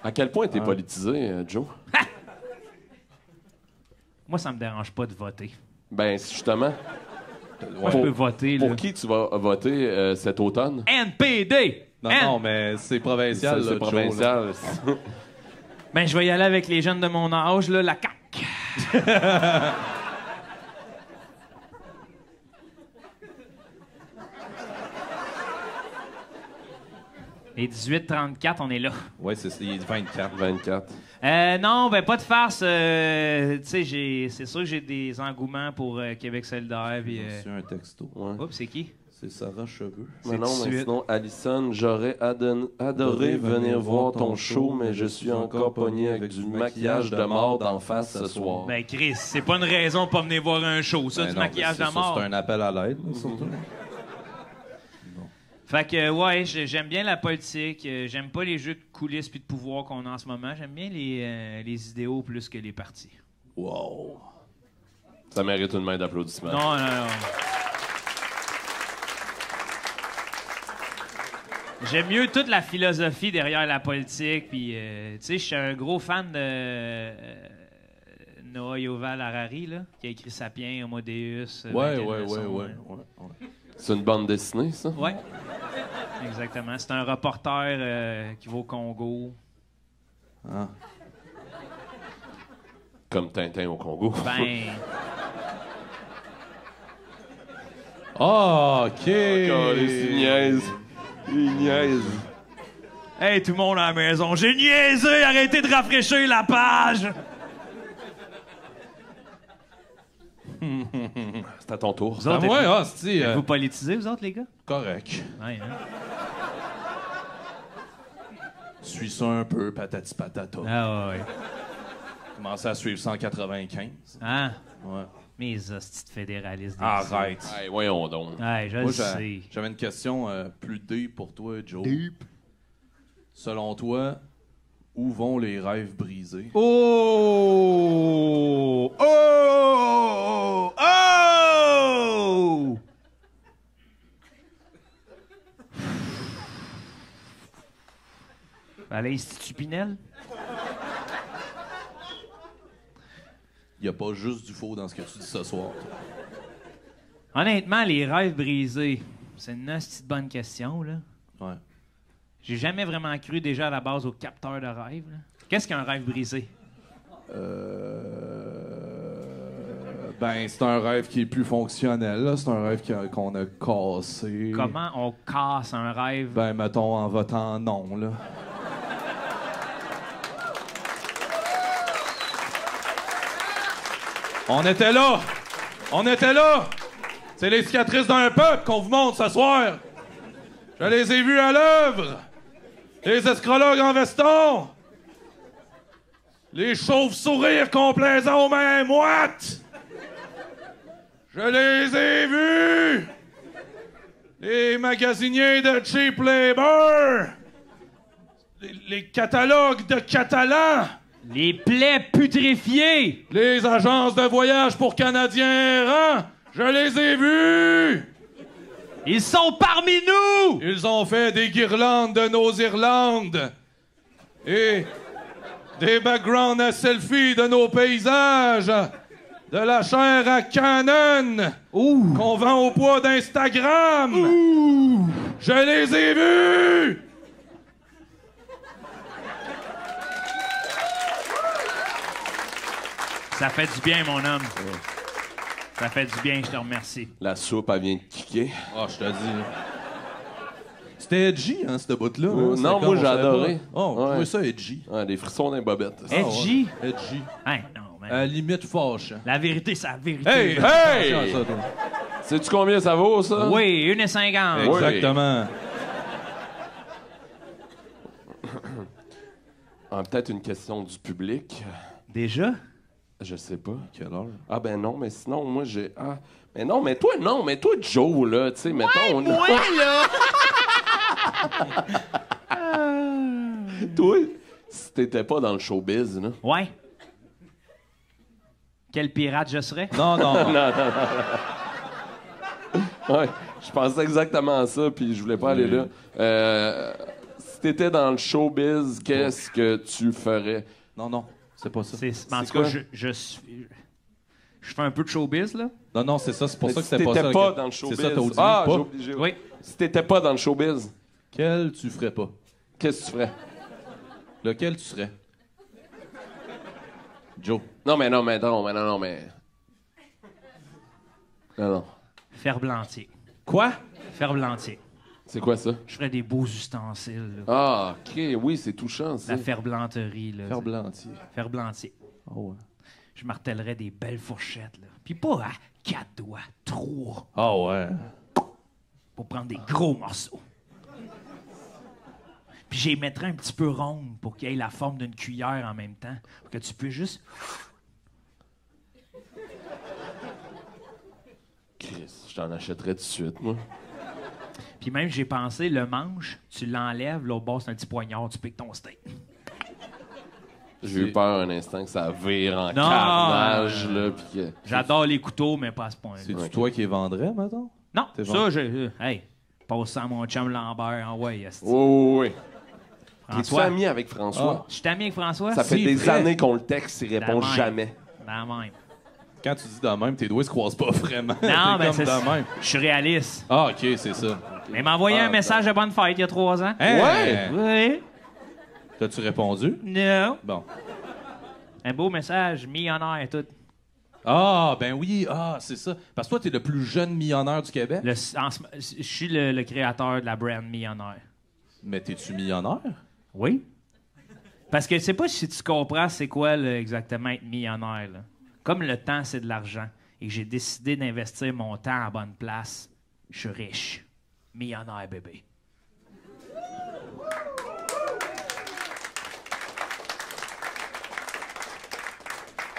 Speaker 2: À quel point t'es politisé, Joe?
Speaker 3: Moi, ça me dérange pas de voter.
Speaker 2: Ben, justement...
Speaker 3: Moi, je peux voter, là.
Speaker 2: Pour qui tu vas voter cet automne?
Speaker 3: NPD!
Speaker 1: Non, mais c'est provincial,
Speaker 2: C'est
Speaker 1: là,
Speaker 2: provincial.
Speaker 3: Ben, je vais y aller avec les jeunes de mon âge, là, la CAQ. Et 18-34, on est là.
Speaker 1: Ouais, il est 24.
Speaker 2: 24.
Speaker 3: Non, ben pas de farce. Tu sais, c'est sûr que j'ai des engouements pour Québec solidaire. Puis,
Speaker 1: C'est un texto.
Speaker 2: Ouais.
Speaker 3: Oups, c'est qui?
Speaker 1: C'est Sarah Cheveux.
Speaker 2: Mais non,
Speaker 3: tout de
Speaker 2: mais
Speaker 3: suite.
Speaker 2: sinon, Alison, j'aurais adoré venir voir ton show, mais je suis encore pogné avec du maquillage de mort d'en face ce soir.
Speaker 3: Ben, Chris, c'est pas une raison de pas venir voir un show, ça,
Speaker 1: Ben
Speaker 3: du
Speaker 1: non,
Speaker 3: maquillage
Speaker 1: mais
Speaker 3: de mort.
Speaker 1: C'est un appel à l'aide, là, surtout.
Speaker 3: Fait que, ouais, j'aime bien la politique. J'aime pas les jeux de coulisses puis de pouvoir qu'on a en ce moment. J'aime bien les idéaux plus que les partis.
Speaker 1: Wow.
Speaker 2: Ça mérite une main d'applaudissement.
Speaker 3: Non. J'aime mieux toute la philosophie derrière la politique. Puis, tu sais, je suis un gros fan de Noah Yuval Harari, là, qui a écrit Sapiens, Homo Deus.
Speaker 1: Ouais.
Speaker 2: C'est une bande dessinée, ça?
Speaker 3: Ouais. Exactement. C'est un reporter qui va au Congo.
Speaker 1: Ah.
Speaker 2: Comme Tintin au Congo.
Speaker 3: Ben,
Speaker 1: Ah, OK.
Speaker 2: Encore les niaises. Il niaise.
Speaker 3: Hey, tout le monde à la maison, j'ai niaisé! Arrêtez de rafraîchir la page!
Speaker 2: C'est à ton tour.
Speaker 3: Vous autres,
Speaker 1: Ouais, hostie.
Speaker 3: êtes-vous politisés, vous autres, les gars?
Speaker 1: Correct.
Speaker 3: Ouais, hein?
Speaker 1: Suis ça un peu, patati patata.
Speaker 3: Ah ouais.
Speaker 1: Commencé à suivre 195.
Speaker 3: Hein?
Speaker 1: Ouais.
Speaker 3: Mes hosties de fédéralistes. des
Speaker 1: Arrête.
Speaker 2: Hey, voyons donc.
Speaker 3: Ouais, je le
Speaker 1: Moi,
Speaker 3: sais.
Speaker 1: j'avais une question plus deep pour toi, Joe. Deep. Selon toi, où vont les rêves brisés?
Speaker 3: Oh! Oh! Oh! À l'Institut Pinel?
Speaker 1: Il n'y a pas juste du faux dans ce que tu dis ce soir. toi.
Speaker 3: Honnêtement, les rêves brisés, c'est une petite bonne question, là.
Speaker 1: Ouais.
Speaker 3: J'ai jamais vraiment cru déjà à la base au capteur de rêve. Là. Qu'est-ce qu'un rêve brisé?
Speaker 1: Ben, c'est un rêve qui est plus fonctionnel. Là. C'est un rêve qu'on a cassé.
Speaker 3: Comment on casse un rêve?
Speaker 1: Ben, mettons, en votant non, là. On était là! On était là! C'est les cicatrices d'un peuple qu'on vous montre ce soir! Je les ai vus à l'œuvre! Les escrologues en veston! Les chauves-sourires complaisants aux mains moites! Je les ai vus! Les magasiniers de cheap labor! Les catalogues de Catalans!
Speaker 3: Les plaies putréfiées!
Speaker 1: Les agences de voyage pour Canadiens errants! Je les ai vus!
Speaker 3: Ils sont parmi nous!
Speaker 1: Ils ont fait des guirlandes de nos Irlandes! Et des backgrounds à selfie de nos paysages! De la chair à Canon! Qu'on vend au poids d'Instagram! Je les ai vus!
Speaker 3: Ça fait du bien, mon homme. Ça fait du bien, je te remercie.
Speaker 2: La soupe, elle vient de kicker.
Speaker 1: Ah, je te dis. C'était edgy, hein, cette bout-là.
Speaker 2: Non,
Speaker 1: C'était
Speaker 2: moi,
Speaker 1: comme,
Speaker 2: j'ai
Speaker 1: je savais
Speaker 2: adoré.
Speaker 1: pas. Oh,
Speaker 2: Ouais.
Speaker 1: trouvez ça edgy.
Speaker 2: Ouais, des frissons dans les bobettes.
Speaker 3: Edgy?
Speaker 1: Ah, ouais. Edgy.
Speaker 3: Hein, non, man.
Speaker 1: À la limite fâche.
Speaker 3: La vérité, c'est la vérité.
Speaker 1: Hey!
Speaker 2: Hey!
Speaker 1: Attention à ça, toi.
Speaker 2: Sais-tu combien ça vaut, ça?
Speaker 3: Oui, 1,50.
Speaker 2: Oui.
Speaker 1: Exactement.
Speaker 2: Ah, peut-être une question du public.
Speaker 3: Déjà?
Speaker 2: Je sais pas.
Speaker 1: Quelle heure?
Speaker 2: Ah ben non, mais sinon, moi, j'ai... Ah, mais non, mais toi, Joe, là, tu sais, mettons...
Speaker 3: là!
Speaker 2: Toi, si t'étais pas dans le showbiz, là...
Speaker 3: Ouais. Quel pirate je serais?
Speaker 1: Non, non.
Speaker 2: Ouais, je pensais exactement à ça, puis je voulais pas aller là. Si t'étais dans le showbiz, qu'est-ce que tu ferais?
Speaker 1: Non, c'est pas ça.
Speaker 3: En tout cas, je fais un peu de showbiz, là.
Speaker 1: Non, c'est ça. C'est pour
Speaker 2: Mais
Speaker 1: ça que
Speaker 2: si
Speaker 1: c'était pas ça.
Speaker 2: t'étais pas dans le showbiz...
Speaker 1: C'est ça, t'as oublié
Speaker 2: Ah,
Speaker 1: pas.
Speaker 2: j'ai obligé.
Speaker 3: Oui.
Speaker 2: Si t'étais pas dans le showbiz,
Speaker 1: Quel tu ferais pas?
Speaker 2: qu'est-ce que tu ferais?
Speaker 1: Lequel tu serais? Joe.
Speaker 2: Non. Non.
Speaker 3: Ferblantier.
Speaker 1: Quoi?
Speaker 3: Ferblantier.
Speaker 2: C'est quoi ça?
Speaker 3: Je ferais des beaux ustensiles, là.
Speaker 2: Ah, OK, oui, c'est touchant, ça.
Speaker 3: La ferblanterie, là.
Speaker 1: Ferblantier.
Speaker 3: Ferblantier.
Speaker 1: Oh, ouais.
Speaker 3: Je martellerais des belles fourchettes, là. Puis pas à 4 doigts, 3,
Speaker 1: Ah, ouais.
Speaker 3: pour prendre des gros morceaux. Puis j'y mettrais un petit peu ronde pour qu'il y ait la forme d'une cuillère en même temps. Pour que tu puisses juste...
Speaker 2: Chris, je t'en achèterais tout de suite, moi.
Speaker 3: Puis même, j'ai pensé, le manche, tu l'enlèves, l'autre bord, c'est un petit poignard, tu piques ton steak.
Speaker 2: J'ai eu peur un instant que ça vire en
Speaker 3: Non.
Speaker 2: carnage, là, pis que...
Speaker 3: J'adore les couteaux, mais pas à ce point-là.
Speaker 1: C'est-tu toi qui les vendrais, mettons?
Speaker 3: Non,
Speaker 1: T'es
Speaker 3: ça,
Speaker 1: bon.
Speaker 3: hey, passe ça à mon chum Lambert, en ouais, esti.
Speaker 2: Oui. T'es-tu
Speaker 3: François,
Speaker 2: ami avec François?
Speaker 3: je suis ami avec François?
Speaker 2: Ça fait
Speaker 1: C'est
Speaker 2: des
Speaker 1: vrai.
Speaker 2: années qu'on le texte, il répond
Speaker 3: De même.
Speaker 2: jamais.
Speaker 3: Ben même.
Speaker 1: Quand tu dis de même, tes doigts se croisent pas vraiment.
Speaker 3: Non,
Speaker 1: T'es
Speaker 3: mais
Speaker 1: comme
Speaker 3: c'est
Speaker 1: de même.
Speaker 3: je suis réaliste.
Speaker 1: Ah, OK, c'est ça.
Speaker 3: Mais il m'a envoyé un message de bonne fête il y a 3 ans.
Speaker 1: Hein?
Speaker 2: Ouais.
Speaker 3: Oui.
Speaker 1: T'as-tu répondu?
Speaker 3: Non.
Speaker 1: Bon.
Speaker 3: Un beau message, millionnaire et tout.
Speaker 1: Ah, ben oui, c'est ça. Parce que toi, t'es le plus jeune millionnaire du Québec.
Speaker 3: Je suis le créateur de la brand millionnaire.
Speaker 1: Mais t'es-tu millionnaire?
Speaker 3: Oui. Parce que je sais pas si tu comprends c'est quoi exactement être millionnaire. Là. Comme le temps, c'est de l'argent, et que j'ai décidé d'investir mon temps à bonne place, je suis riche. Millionnaire, bébé.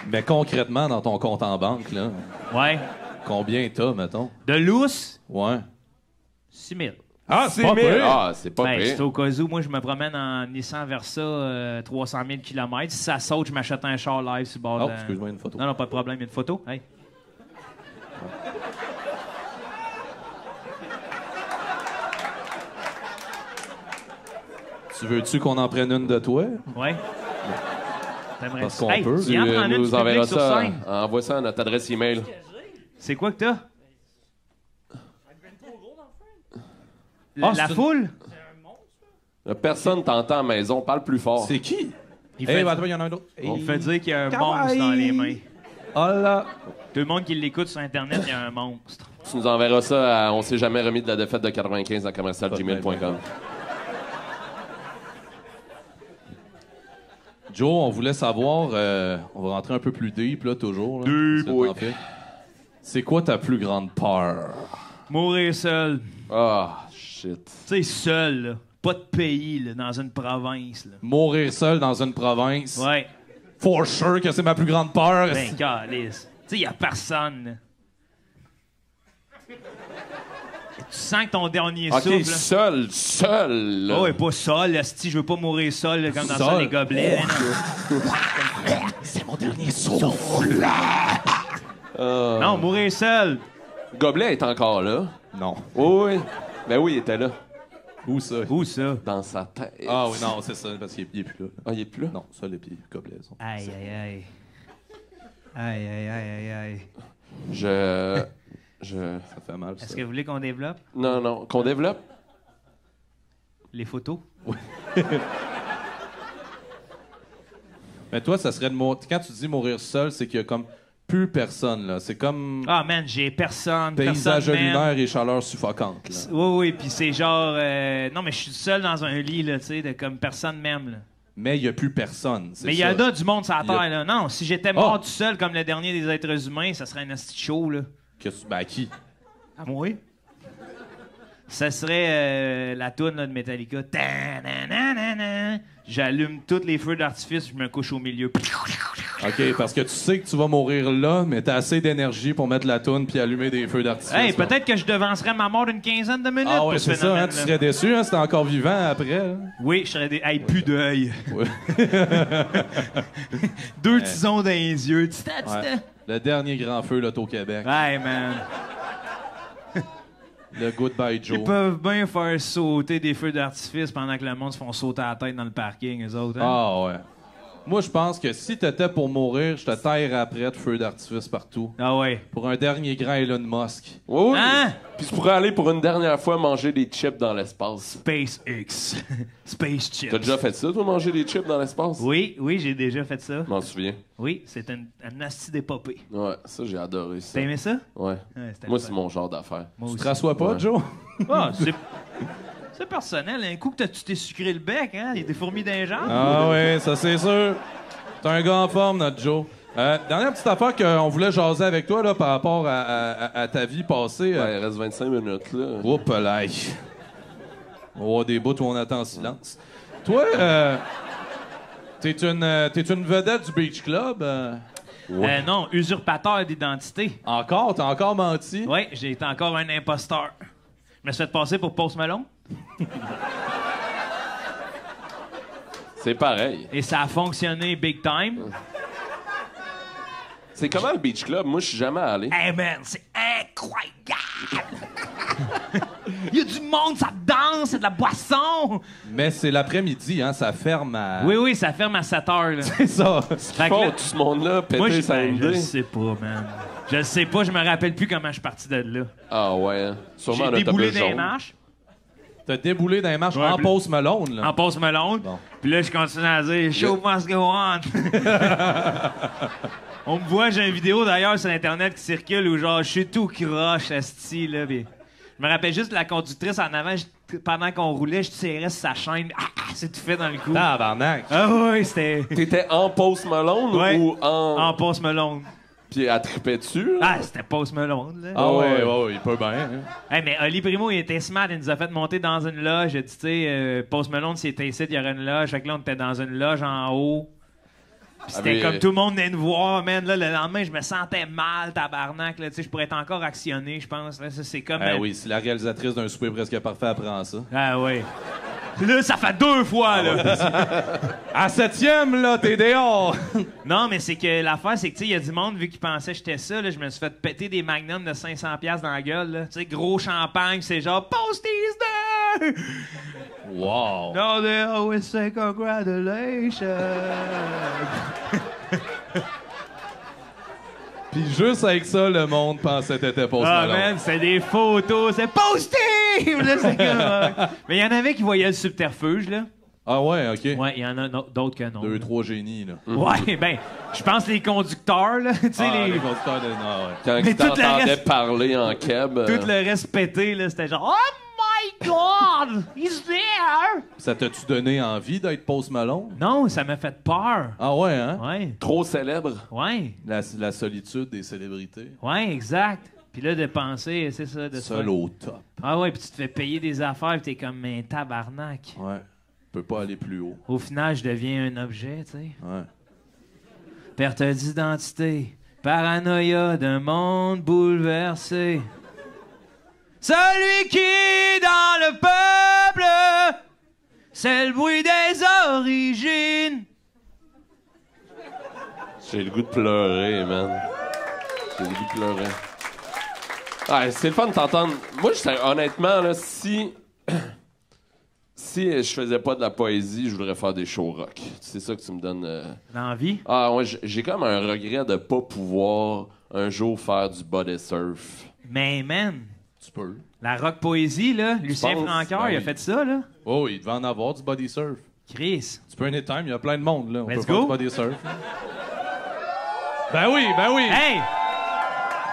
Speaker 1: Mais concrètement, dans ton compte en banque, là,
Speaker 3: Ouais.
Speaker 1: combien t'as, mettons?
Speaker 3: De lousse,
Speaker 1: Ouais.
Speaker 3: 6 000.
Speaker 1: Ah,
Speaker 2: C'est pas pire. Ah, c'est pas
Speaker 3: Ben,
Speaker 2: pire.
Speaker 3: c'est au cas où, moi, je me promène en Nissan Versa 300 000 km. Si ça saute, je m'achète un char live sur le bord
Speaker 1: Oh,
Speaker 3: de...
Speaker 1: excuse-moi, une photo.
Speaker 3: Non, pas de problème, il y a une photo. Hey.
Speaker 1: Tu veux-tu qu'on en prenne une de toi?
Speaker 3: Ouais. T'aimerais
Speaker 1: Parce
Speaker 3: ça?
Speaker 1: qu'on
Speaker 3: Hey,
Speaker 1: peut.
Speaker 3: tu y en prends une
Speaker 2: nous
Speaker 3: du
Speaker 2: enverras
Speaker 3: public sur
Speaker 2: ça.
Speaker 3: scène?
Speaker 2: Envoie ça à notre adresse email.
Speaker 3: C'est quoi que t'as?
Speaker 1: Ah,
Speaker 3: La
Speaker 1: c'est
Speaker 3: foule?
Speaker 2: Personne t'entend à la maison. Parle plus fort.
Speaker 1: C'est qui?
Speaker 3: Il
Speaker 1: Eh,
Speaker 3: fait,
Speaker 1: attends, il y en a un autre.
Speaker 3: on
Speaker 1: Hey.
Speaker 3: fait dire qu'il y a un
Speaker 1: Kawaii.
Speaker 3: monstre dans les mains.
Speaker 1: Oh là!
Speaker 3: Tout le monde qui l'écoute sur Internet, il y a un monstre.
Speaker 2: Tu nous enverras ça à On s'est jamais remis de la défaite de 95 à commercialgmail.com.
Speaker 1: Joe, on voulait savoir, on va rentrer un peu plus deep, là, toujours. Là,
Speaker 2: Deep,
Speaker 1: parce que
Speaker 2: oui.
Speaker 1: t'en fais. C'est quoi ta plus grande peur?
Speaker 3: Mourir seul.
Speaker 2: Ah, shit.
Speaker 3: Tu sais, seul, là. Pas de pays, là, dans une province, là.
Speaker 1: Mourir seul dans une province?
Speaker 3: Ouais.
Speaker 1: For sure que c'est ma plus grande peur.
Speaker 3: Ben, calice. Tu sais, il y a personne, là. Tu sens que ton dernier
Speaker 2: OK,
Speaker 3: souffle, là.
Speaker 2: seul. Là.
Speaker 3: Oh, et pas seul, esti, je veux pas mourir seul, là, comme dans ça,
Speaker 1: Seul.
Speaker 3: les gobelets. hein, non.
Speaker 1: C'est mon dernier souffle.
Speaker 3: Non, mourir seul.
Speaker 2: Gobelet est encore là.
Speaker 1: Non.
Speaker 2: Oui. Ben oui, il était là.
Speaker 1: Où ça?
Speaker 3: Où ça?
Speaker 2: Dans sa tête.
Speaker 1: Ah oui, non, c'est ça, parce qu'il est plus là.
Speaker 2: Ah, il est plus là?
Speaker 1: Non, ça, les pieds gobelets sont.
Speaker 3: Aïe, aïe, aïe. Aïe, aïe, aïe, aïe, aïe.
Speaker 2: Je...
Speaker 1: Ça fait mal, ça.
Speaker 3: Est-ce que vous voulez qu'on développe
Speaker 2: Non. Qu'on développe?
Speaker 3: les photos?
Speaker 1: Mais toi, ça serait de mourir. Quand tu dis mourir seul, c'est qu'il y a comme plus personne, là. C'est comme
Speaker 3: Ah, man, j'ai personne.
Speaker 1: paysage
Speaker 3: personne, man.
Speaker 1: lunaire et chaleur suffocante, là.
Speaker 3: Oui, puis c'est genre... non, mais je suis seul dans un lit, là, tu sais, de comme personne même, là.
Speaker 1: Mais il n'y a plus personne. c'est
Speaker 3: Mais il y
Speaker 1: ça.
Speaker 3: a du monde sur la
Speaker 1: Il y a-
Speaker 3: Terre, là. Non, si j'étais mort
Speaker 1: Ah.
Speaker 3: tout seul comme le dernier des êtres humains, ça serait un asti de show, là.
Speaker 1: Ben, qui?
Speaker 3: À moi? Ça serait la toune là, de Metallica. Ta-na-na-na-na. J'allume tous les feux d'artifice, je me couche au milieu.
Speaker 1: OK, parce que tu sais que tu vas mourir là, mais t'as assez d'énergie pour mettre la toune puis allumer des feux d'artifice.
Speaker 3: Hey,
Speaker 1: là.
Speaker 3: peut-être que je devancerais ma mort d'une quinzaine de minutes
Speaker 1: Ah
Speaker 3: pour
Speaker 1: ouais,
Speaker 3: ce
Speaker 1: c'est ça, hein, tu
Speaker 3: phénomène-là.
Speaker 1: serais déçu, hein, si t'es encore vivant après. Hein.
Speaker 3: Oui, je serais des... Hey, plus d'œil.
Speaker 1: Ouais.
Speaker 3: 2 tisons dans les yeux. Tita, tita.
Speaker 1: Ouais. Le dernier grand feu, là, au Québec.
Speaker 3: Hey, man.
Speaker 1: Le Goodbye Joe.
Speaker 3: Ils peuvent bien faire sauter des feux d'artifice pendant que le monde se font sauter à la tête dans le parking, eux autres. Hein?
Speaker 1: Ah ouais. Moi, je pense que si t'étais pour mourir, je te taillerais après de feux d'artifice partout.
Speaker 3: Ah ouais.
Speaker 1: Pour un dernier grand Elon Musk.
Speaker 2: Oui.
Speaker 3: Hein?
Speaker 2: Puis tu pourrais aller pour une dernière fois manger des chips dans l'espace.
Speaker 3: SpaceX. Space Chips.
Speaker 2: T'as déjà fait ça, toi, manger des chips dans l'espace?
Speaker 3: Oui, j'ai déjà fait ça.
Speaker 2: Je m'en souviens.
Speaker 3: Oui, c'est un asti d'épopée.
Speaker 2: Ouais, ça, j'ai adoré ça.
Speaker 3: T'as aimé ça?
Speaker 2: Ouais.
Speaker 3: C'était
Speaker 2: Moi,
Speaker 3: le
Speaker 2: c'est
Speaker 3: fun.
Speaker 2: mon genre d'affaire.
Speaker 3: Moi
Speaker 1: Tu
Speaker 3: aussi.
Speaker 1: te rassois pas,
Speaker 2: Ouais.
Speaker 1: Joe?
Speaker 3: Ah, c'est personnel. Un coup que tu t'es sucré le bec, hein? Il y a des fourmis dans les jambes.
Speaker 1: Ah oui, ça c'est sûr. T'es un gars en forme, notre Joe. Dernière petite affaire qu'on voulait jaser avec toi là, par rapport à ta vie passée.
Speaker 2: Ouais, il reste 25 minutes, là.
Speaker 1: Oups, là. On va avoir des bouts où on attend en silence. Toi, t'es une vedette du Beach Club?
Speaker 3: Non, usurpateur d'identité.
Speaker 1: Encore? T'as encore menti?
Speaker 3: Oui, j'ai été encore un imposteur. Je me suis fait passer pour Post Malone
Speaker 2: C'est pareil.
Speaker 3: et ça a fonctionné big time.
Speaker 2: C'est comment le Beach Club? Moi, je suis jamais allé.
Speaker 3: Hey man, c'est incroyable! Il y a du monde, ça danse, c'est de la boisson!
Speaker 1: Mais c'est l'après-midi, hein? Ça ferme à...
Speaker 3: Oui, ça ferme à 7 heures. Là.
Speaker 1: C'est ça.
Speaker 3: Fait que
Speaker 2: Bon,
Speaker 3: là,
Speaker 2: tout ce monde-là,
Speaker 3: moi,
Speaker 2: péter
Speaker 3: je
Speaker 2: sa
Speaker 3: je le
Speaker 2: MD.
Speaker 3: sais pas, man. Je le sais pas, je me rappelle plus comment je suis parti de là.
Speaker 2: Ah ouais, hein. Sûrement
Speaker 3: J'ai
Speaker 2: un
Speaker 3: déboulé
Speaker 2: autobus
Speaker 3: dans les
Speaker 2: jaune.
Speaker 3: marches,
Speaker 1: T'as déboulé dans les marches
Speaker 3: Ouais,
Speaker 1: en
Speaker 3: puis-
Speaker 1: Post Malone, là.
Speaker 3: en Post Malone,
Speaker 1: Bon.
Speaker 3: puis là, je continue à dire « Show must go on! » On me voit, j'ai une vidéo d'ailleurs sur Internet qui circule où genre je suis tout croche, asti, là. Pis je me rappelle juste la conductrice en avant, pendant qu'on roulait, je tirais sur sa chaîne. C'est tout fait dans le cou.
Speaker 1: Tabarnak.
Speaker 3: Ah oui, c'était...
Speaker 2: T'étais en Post Malone
Speaker 3: Ouais.
Speaker 2: ou en...
Speaker 3: En Post Malone.
Speaker 2: Puis elle trippait dessus, là?
Speaker 3: Ah, c'était Post Malone, là.
Speaker 1: Ah ouais, il peut bien. Hein.
Speaker 3: Hey, mais Oli Primo, il était smart. Il nous a fait monter dans une loge. Il a dit, tu sais, Post Malone, s'il était ici, il y aurait une loge. Fait que là, on était dans une loge en haut. Puis c'était comme tout le monde venait nous voir, man. Là, le lendemain, je me sentais mal, tabarnak. Là, tu sais, je pourrais être encore actionné, je pense. Là, ça, c'est comme...
Speaker 1: Ah oui, si la réalisatrice d'un souper presque parfait apprend ça.
Speaker 3: Ah oui. Là, ça fait 2 fois, là.
Speaker 1: À 7e, là, t'es dehors.
Speaker 3: Non, mais c'est que l'affaire, c'est que, tu sais, il y a du monde, vu qu'ils pensaient que j'étais ça, là, je me suis fait péter des magnums de 500$ dans la gueule, là. Tu sais, gros champagne, c'est genre, Posties there!
Speaker 1: Wow.
Speaker 3: No, they always say congratulations.
Speaker 1: Puis juste avec ça, le monde pensait que t'étais Post
Speaker 3: Ah,
Speaker 1: Malone.
Speaker 3: man, c'est des photos, c'est Posty! Là, c'est comme, mais il y en avait qui voyaient le subterfuge, là.
Speaker 1: Ah ouais, OK.
Speaker 3: Ouais, il y en a d'autres que non.
Speaker 1: 2-3 génies, là.
Speaker 3: Ouais, ben, je pense les conducteurs, là. Tu sais,
Speaker 1: Ah,
Speaker 3: les...
Speaker 1: les conducteurs de... Non, ouais.
Speaker 2: Quand
Speaker 3: Mais
Speaker 2: tu
Speaker 3: tout le
Speaker 2: t'entendais
Speaker 3: reste-
Speaker 2: parler en keb...
Speaker 3: Tout le reste pété, là, c'était genre, oh my god, he's there!
Speaker 1: Ça t'a-tu donné envie d'être Post Malone?
Speaker 3: Non, ça m'a fait peur.
Speaker 1: Ah ouais, hein?
Speaker 3: Ouais,
Speaker 2: Trop célèbre.
Speaker 3: ouais,
Speaker 1: La solitude des célébrités.
Speaker 3: ouais, exact. Puis là, de penser, c'est ça, de se
Speaker 1: Seul
Speaker 3: faire-
Speaker 1: au top.
Speaker 3: Ah ouais, puis tu te fais payer des affaires, puis t'es comme un tabarnak.
Speaker 1: Ouais. Peut pas aller plus haut.
Speaker 3: Au final, je deviens un objet, tu sais.
Speaker 1: Ouais.
Speaker 3: Perte d'identité, paranoïa d'un monde bouleversé. Celui qui, dans le peuple, c'est le bruit des origines.
Speaker 2: J'ai le goût de pleurer, man. J'ai le goût de pleurer. Ah, c'est le fun de t'entendre. Moi, honnêtement, là, si je faisais pas de la poésie, je voudrais faire des shows rock. C'est ça que tu me donnes.
Speaker 3: L'envie?
Speaker 2: Ah, ouais, j'ai comme un regret de pas pouvoir un jour faire du body surf.
Speaker 3: Mais man,
Speaker 1: Tu peux.
Speaker 3: la rock poésie, là, Lucien
Speaker 2: penses?
Speaker 3: Francoeur,
Speaker 1: Ben
Speaker 3: il a
Speaker 1: oui.
Speaker 3: fait ça, là.
Speaker 1: Oh, il devait en avoir du body surf.
Speaker 3: Chris.
Speaker 1: Tu peux anytime, il y a plein de monde, là. On
Speaker 3: Let's
Speaker 1: peut faire
Speaker 3: go.
Speaker 1: du body surf. Ben oui, ben oui.
Speaker 3: Hey!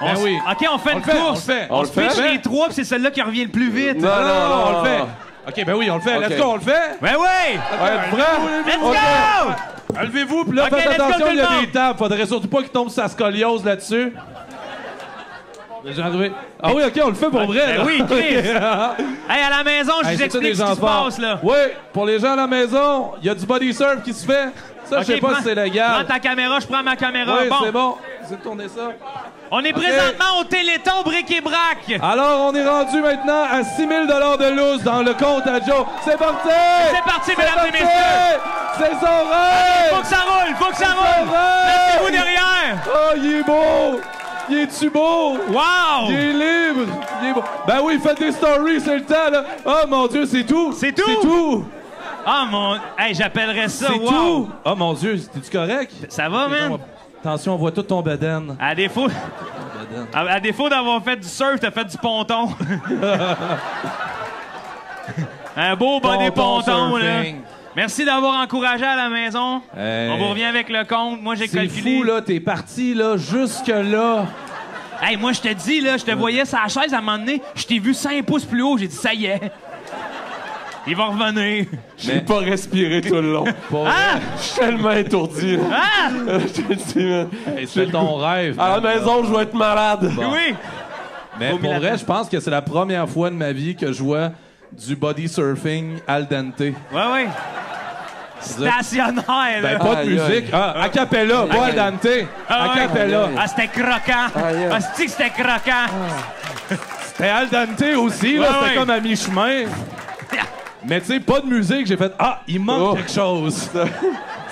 Speaker 1: Ben oui.
Speaker 3: OK, on fait
Speaker 1: On
Speaker 3: une
Speaker 1: le fait,
Speaker 3: course.
Speaker 2: On le fait?
Speaker 3: pitch les 3, puis c'est celle-là qui revient le plus vite.
Speaker 2: Non, non,
Speaker 1: on le fait. OK, ben oui, on le fait.
Speaker 2: OK.
Speaker 1: Let's go, on le fait.
Speaker 3: Ben oui!
Speaker 1: Ouais, prêt?
Speaker 3: Let's
Speaker 1: OK.
Speaker 3: go!
Speaker 1: Levez-vous, puis là,
Speaker 3: OK,
Speaker 1: faites
Speaker 3: let's go,
Speaker 1: attention,
Speaker 3: tout
Speaker 1: il y
Speaker 3: le
Speaker 1: a
Speaker 3: monde.
Speaker 1: des tables. Faudrait surtout pas qu'il tombe sa scoliose là-dessus. Déjà arrivé. Ah oui, OK, on le fait pour vrai.
Speaker 3: Ben
Speaker 1: là.
Speaker 3: oui, Chris.
Speaker 1: OK.
Speaker 3: Hey, à la maison, je
Speaker 1: Hey,
Speaker 3: vous
Speaker 1: c'est tous
Speaker 3: explique
Speaker 1: des
Speaker 3: ce qui se
Speaker 1: enfants.
Speaker 3: passe, là.
Speaker 1: Oui, pour les gens à la maison, il y a du body surf qui se fait. Ça, je sais
Speaker 3: OK,
Speaker 1: pas
Speaker 3: prends-
Speaker 1: si c'est
Speaker 3: Prends
Speaker 1: légal.
Speaker 3: ta caméra, je prends ma caméra.
Speaker 1: Oui,
Speaker 3: Bon,
Speaker 1: c'est bon. C'est de tourner ça.
Speaker 3: on est présentement au Téléthon Bric et Brac.
Speaker 1: Alors, on est rendu maintenant à 6 000 de loose dans le compte à Joe. C'est parti!
Speaker 3: C'est parti, mesdames et messieurs.
Speaker 1: C'est son rêve!
Speaker 3: Faut que ça roule, faut que ça
Speaker 1: C'est
Speaker 3: roule.
Speaker 1: vrai.
Speaker 3: Restez-vous derrière.
Speaker 1: Oh, il est beau! Il est-tu beau?
Speaker 3: Wow!
Speaker 1: Il est libre! Il est beau. Ben oui, faites des stories, c'est le temps, là. Oh mon Dieu, c'est tout!
Speaker 3: C'est tout?
Speaker 1: C'est tout!
Speaker 3: Ah, mon... Hey, j'appellerais ça,
Speaker 1: C'est
Speaker 3: wow.
Speaker 1: tout! Oh mon Dieu, t'es-tu correct?
Speaker 3: Ça va, man?
Speaker 1: Attention, on voit tout ton bedaine.
Speaker 3: À défaut... À défaut d'avoir fait du surf, t'as fait du ponton. Un beau body ponton, là.
Speaker 1: surfing.
Speaker 3: Merci d'avoir encouragé à la maison.
Speaker 1: Hey.
Speaker 3: On vous revient avec le compte. Moi, j'ai
Speaker 1: C'est
Speaker 3: calculé.
Speaker 1: fou, là. T'es parti, là, jusque-là.
Speaker 3: Hey, moi, je te dis, là, je te voyais sur la chaise à un moment donné. Je t'ai vu 5 pouces plus haut. J'ai dit, ça y est. Il va revenir.
Speaker 2: J'ai pas respiré tout le long.
Speaker 1: Pour
Speaker 3: Ah!
Speaker 2: Je suis tellement étourdi. Là.
Speaker 3: Ah!
Speaker 2: Je te le dis, man.
Speaker 1: Hey, c'est ton rêve.
Speaker 2: À la maison, je vais être malade.
Speaker 3: Oui!
Speaker 1: Mais pour vrai, je pense que c'est la première fois de ma vie que je vois du body surfing al dente.
Speaker 3: Ouais, ouais. Stationnaire, là.
Speaker 1: Ben, pas de
Speaker 2: Aïe,
Speaker 1: musique.
Speaker 2: aïe.
Speaker 1: Ah, a cappella, pas al dente.
Speaker 3: Ah,
Speaker 1: A
Speaker 3: ouais.
Speaker 1: cappella.
Speaker 3: Ah, c'était croquant.
Speaker 2: Aïe, aïe.
Speaker 3: Ah, c'est que c'était croquant.
Speaker 1: C'était al dente aussi, là.
Speaker 3: Ouais,
Speaker 1: C'était
Speaker 3: ouais.
Speaker 1: comme à mi-chemin. Mais tu sais, pas de musique. J'ai fait, ah, il manque
Speaker 2: Oh.
Speaker 1: quelque chose.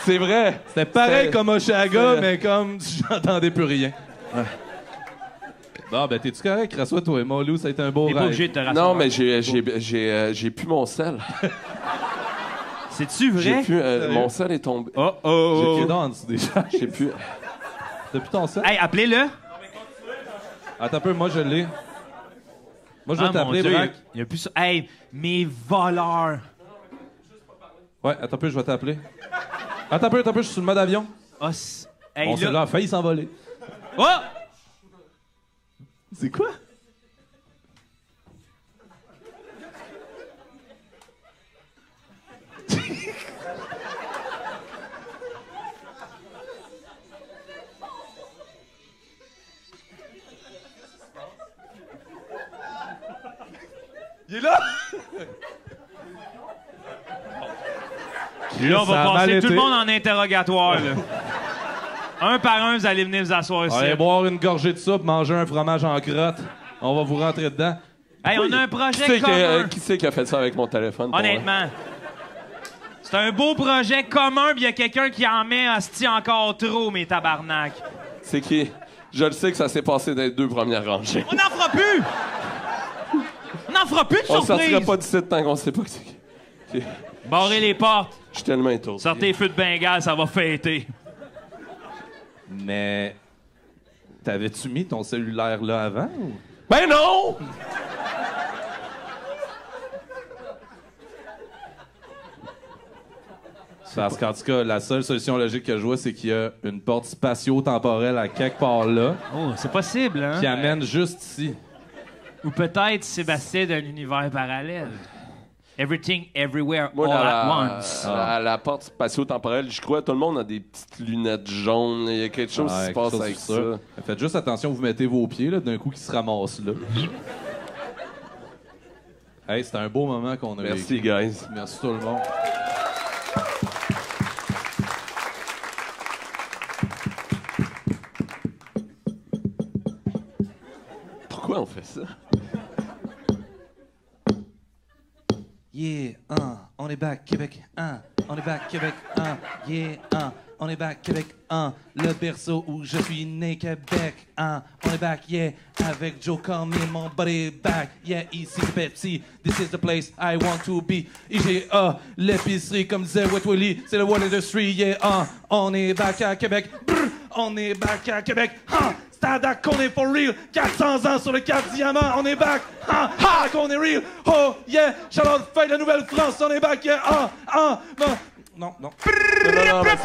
Speaker 2: C'est vrai.
Speaker 1: C'était pareil
Speaker 2: C'est-
Speaker 1: comme Oshaga,
Speaker 2: c'est-
Speaker 1: mais comme j'entendais plus rien. Bon, ben, t'es-tu correct? Rassois-toi, mon loup, ça a été un beau
Speaker 3: T'es pas
Speaker 1: rêve.
Speaker 3: obligé de te rassurer.
Speaker 2: Non, mais j'ai plus mon sel.
Speaker 3: C'est-tu
Speaker 2: J'ai
Speaker 3: vrai?
Speaker 2: plus, mon sel est tombé.
Speaker 3: Oh,
Speaker 1: J'ai
Speaker 3: oh,
Speaker 1: pied
Speaker 3: oh.
Speaker 1: dans en dessous déjà.
Speaker 2: J'ai plus.
Speaker 1: T'as plus ton sang?
Speaker 3: Hey, appelez-le.
Speaker 1: Attends un peu, moi je l'ai. Moi je vais
Speaker 3: Ah, mon
Speaker 1: t'appeler,
Speaker 3: Dieu,
Speaker 1: Braque.
Speaker 3: il y a plus ça. Hey, mes voleurs.
Speaker 1: Ouais, attends un peu, je vais t'appeler. Attends un peu, je suis sur le mode avion.
Speaker 3: Ah, Hey,
Speaker 1: Bon, celui-là a failli s'envoler.
Speaker 3: Oh!
Speaker 1: C'est quoi? Il est là!
Speaker 3: Là, on
Speaker 1: Ça
Speaker 3: va
Speaker 1: a mal
Speaker 3: passer tout
Speaker 1: été.
Speaker 3: le monde en interrogatoire, là. Un par un, vous allez venir vous asseoir ici.
Speaker 1: Allez boire une gorgée de soupe, manger un fromage en crotte. On va vous rentrer dedans.
Speaker 3: Hey, on a un projet
Speaker 2: Qui
Speaker 3: commun.
Speaker 2: c'est qui a fait ça avec mon téléphone? pour vrai?
Speaker 3: Honnêtement. C'est un beau projet commun, puis il y a quelqu'un qui en met hostie encore trop, mes tabarnak.
Speaker 2: C'est qui? Je le sais que ça s'est passé dans les 2 premières rangées.
Speaker 3: On n'en fera plus! On n'en fera plus de
Speaker 2: On sortira
Speaker 3: surprises!
Speaker 2: pas d'ici tant qu'on sait pas que c'est qui.
Speaker 3: Barrez les portes.
Speaker 2: Je suis tellement étourdi.
Speaker 3: Sortez les feux de Bengale, ça va fêter.
Speaker 1: Mais. T'avais-tu mis ton cellulaire là avant? Ou?
Speaker 2: Ben non!
Speaker 1: Parce qu'en tout cas, la seule solution logique que je vois, c'est qu'il y a une porte spatio-temporelle à quelque part là,
Speaker 3: Oh, c'est possible, hein?
Speaker 1: qui amène juste ici.
Speaker 3: Ou peut-être Sébastien d'un univers parallèle. Everything, everywhere,
Speaker 2: Moi,
Speaker 3: all
Speaker 2: la,
Speaker 3: at once.
Speaker 2: la porte spatio-temporelle, je crois tout le monde a des petites lunettes jaunes. Il y a quelque chose qui se
Speaker 1: Ouais,
Speaker 2: passe
Speaker 1: quelque chose
Speaker 2: avec
Speaker 1: sur
Speaker 2: ça.
Speaker 1: Faites juste attention, vous mettez vos pieds là, d'un coup qui se ramasse là. Hey, c'était un beau moment qu'on a
Speaker 2: Merci,
Speaker 1: vécu.
Speaker 2: guys.
Speaker 1: Merci tout le monde.
Speaker 2: Pourquoi on fait ça?
Speaker 1: Yeah, on est back, Québec, on est back, Québec, yeah, on est back, Québec, le berceau où je suis né, Québec, on est back, yeah, avec Joe Cormier, mon body back, yeah, ici Pepsi, this is the place I want to be, IGA, l'épicerie, comme disait Wet Willie, c'est le World Industry, yeah, on est back à Québec, brr, on est back à Québec, Stade qu'on est for real, 400 ans sur le 4 diamants, on est back, qu'on est real, oh yeah, Charlotte Feuille, la Nouvelle-France, on est back, yeah, non.
Speaker 2: Non, mais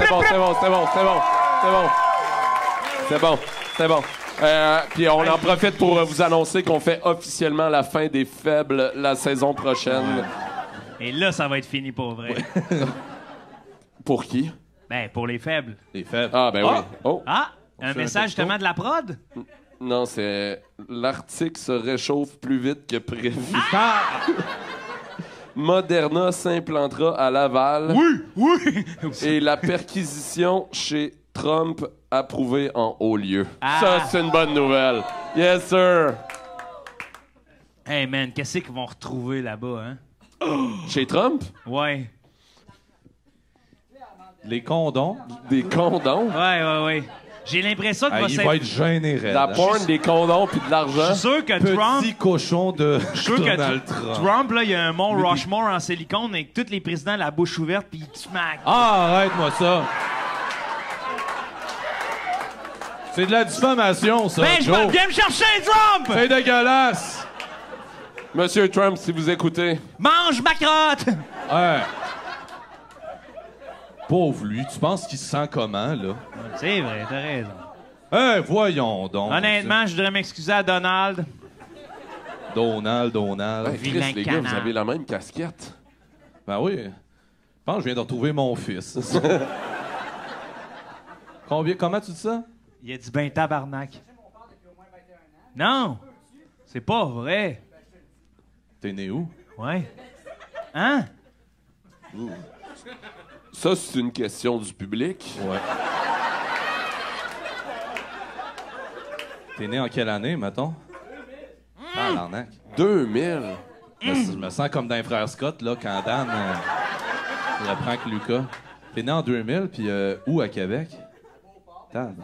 Speaker 2: c'est bon. Puis on en profite pour vous annoncer qu'on fait officiellement la fin des faibles la saison prochaine.
Speaker 3: Et là, ça va être fini pour vrai.
Speaker 2: Pour qui?
Speaker 3: Ben, pour les faibles.
Speaker 1: Les faibles.
Speaker 2: Ah, ben oui. Oh,
Speaker 3: Ah! Un
Speaker 1: fait
Speaker 3: message
Speaker 1: un texto.
Speaker 3: justement de la prod?
Speaker 2: non, c'est l'Arctique se réchauffe plus vite que prévu. Moderna s'implantera à Laval.
Speaker 3: Oui!
Speaker 2: Et la perquisition chez Trump approuvée en haut lieu.
Speaker 3: Ah.
Speaker 2: Ça, c'est une bonne nouvelle. Yes, sir.
Speaker 3: Hey man, qu'est-ce qu'ils vont retrouver là-bas, hein?
Speaker 2: Chez Trump?
Speaker 3: Ouais.
Speaker 1: Les condoms.
Speaker 2: Des condoms.
Speaker 3: Ouais. J'ai l'impression qu'il va
Speaker 1: Il
Speaker 3: s'être...
Speaker 1: va être gêné, raide.
Speaker 2: De la porn, des condoms puis de
Speaker 3: Je
Speaker 2: l'argent.
Speaker 3: suis sûr que
Speaker 1: Petit
Speaker 3: Trump...
Speaker 1: cochon de
Speaker 3: Je suis sûr que
Speaker 1: Donald Trump.
Speaker 3: Trump, là, il y a un mont Rushmore en silicone avec tous les présidents la bouche ouverte puis il smack.
Speaker 1: Arrête-moi ça. C'est de la diffamation, ça,
Speaker 3: Ben,
Speaker 1: Joe.
Speaker 3: viens me chercher, Trump!
Speaker 1: C'est dégueulasse.
Speaker 2: Monsieur Trump, si vous écoutez,
Speaker 3: Mange ma crotte!
Speaker 1: Ouais. Pauvre lui, tu penses qu'il se sent comment, là?
Speaker 3: C'est vrai, t'as raison.
Speaker 1: Voyons donc.
Speaker 3: Honnêtement, je voudrais m'excuser à Donald.
Speaker 1: Donald.
Speaker 2: hey,
Speaker 3: Vilain
Speaker 2: Chris, les gars,
Speaker 3: canard.
Speaker 2: vous avez la même casquette.
Speaker 1: Ben oui. Je pense que je viens de retrouver mon fils. Comment tu dis ça?
Speaker 3: Il a dit ben tabarnak. Non! C'est pas vrai.
Speaker 1: T'es né où?
Speaker 3: Ouais. Hein?
Speaker 2: Ça, c'est une question du public.
Speaker 1: Ouais. T'es né en quelle année, mettons? Ah, l'arnaque.
Speaker 2: 2000.
Speaker 1: Je me sens comme dans les frères Scott, là, quand Dan il apprend que Lucas. T'es né en 2000, puis où à Québec? Dan.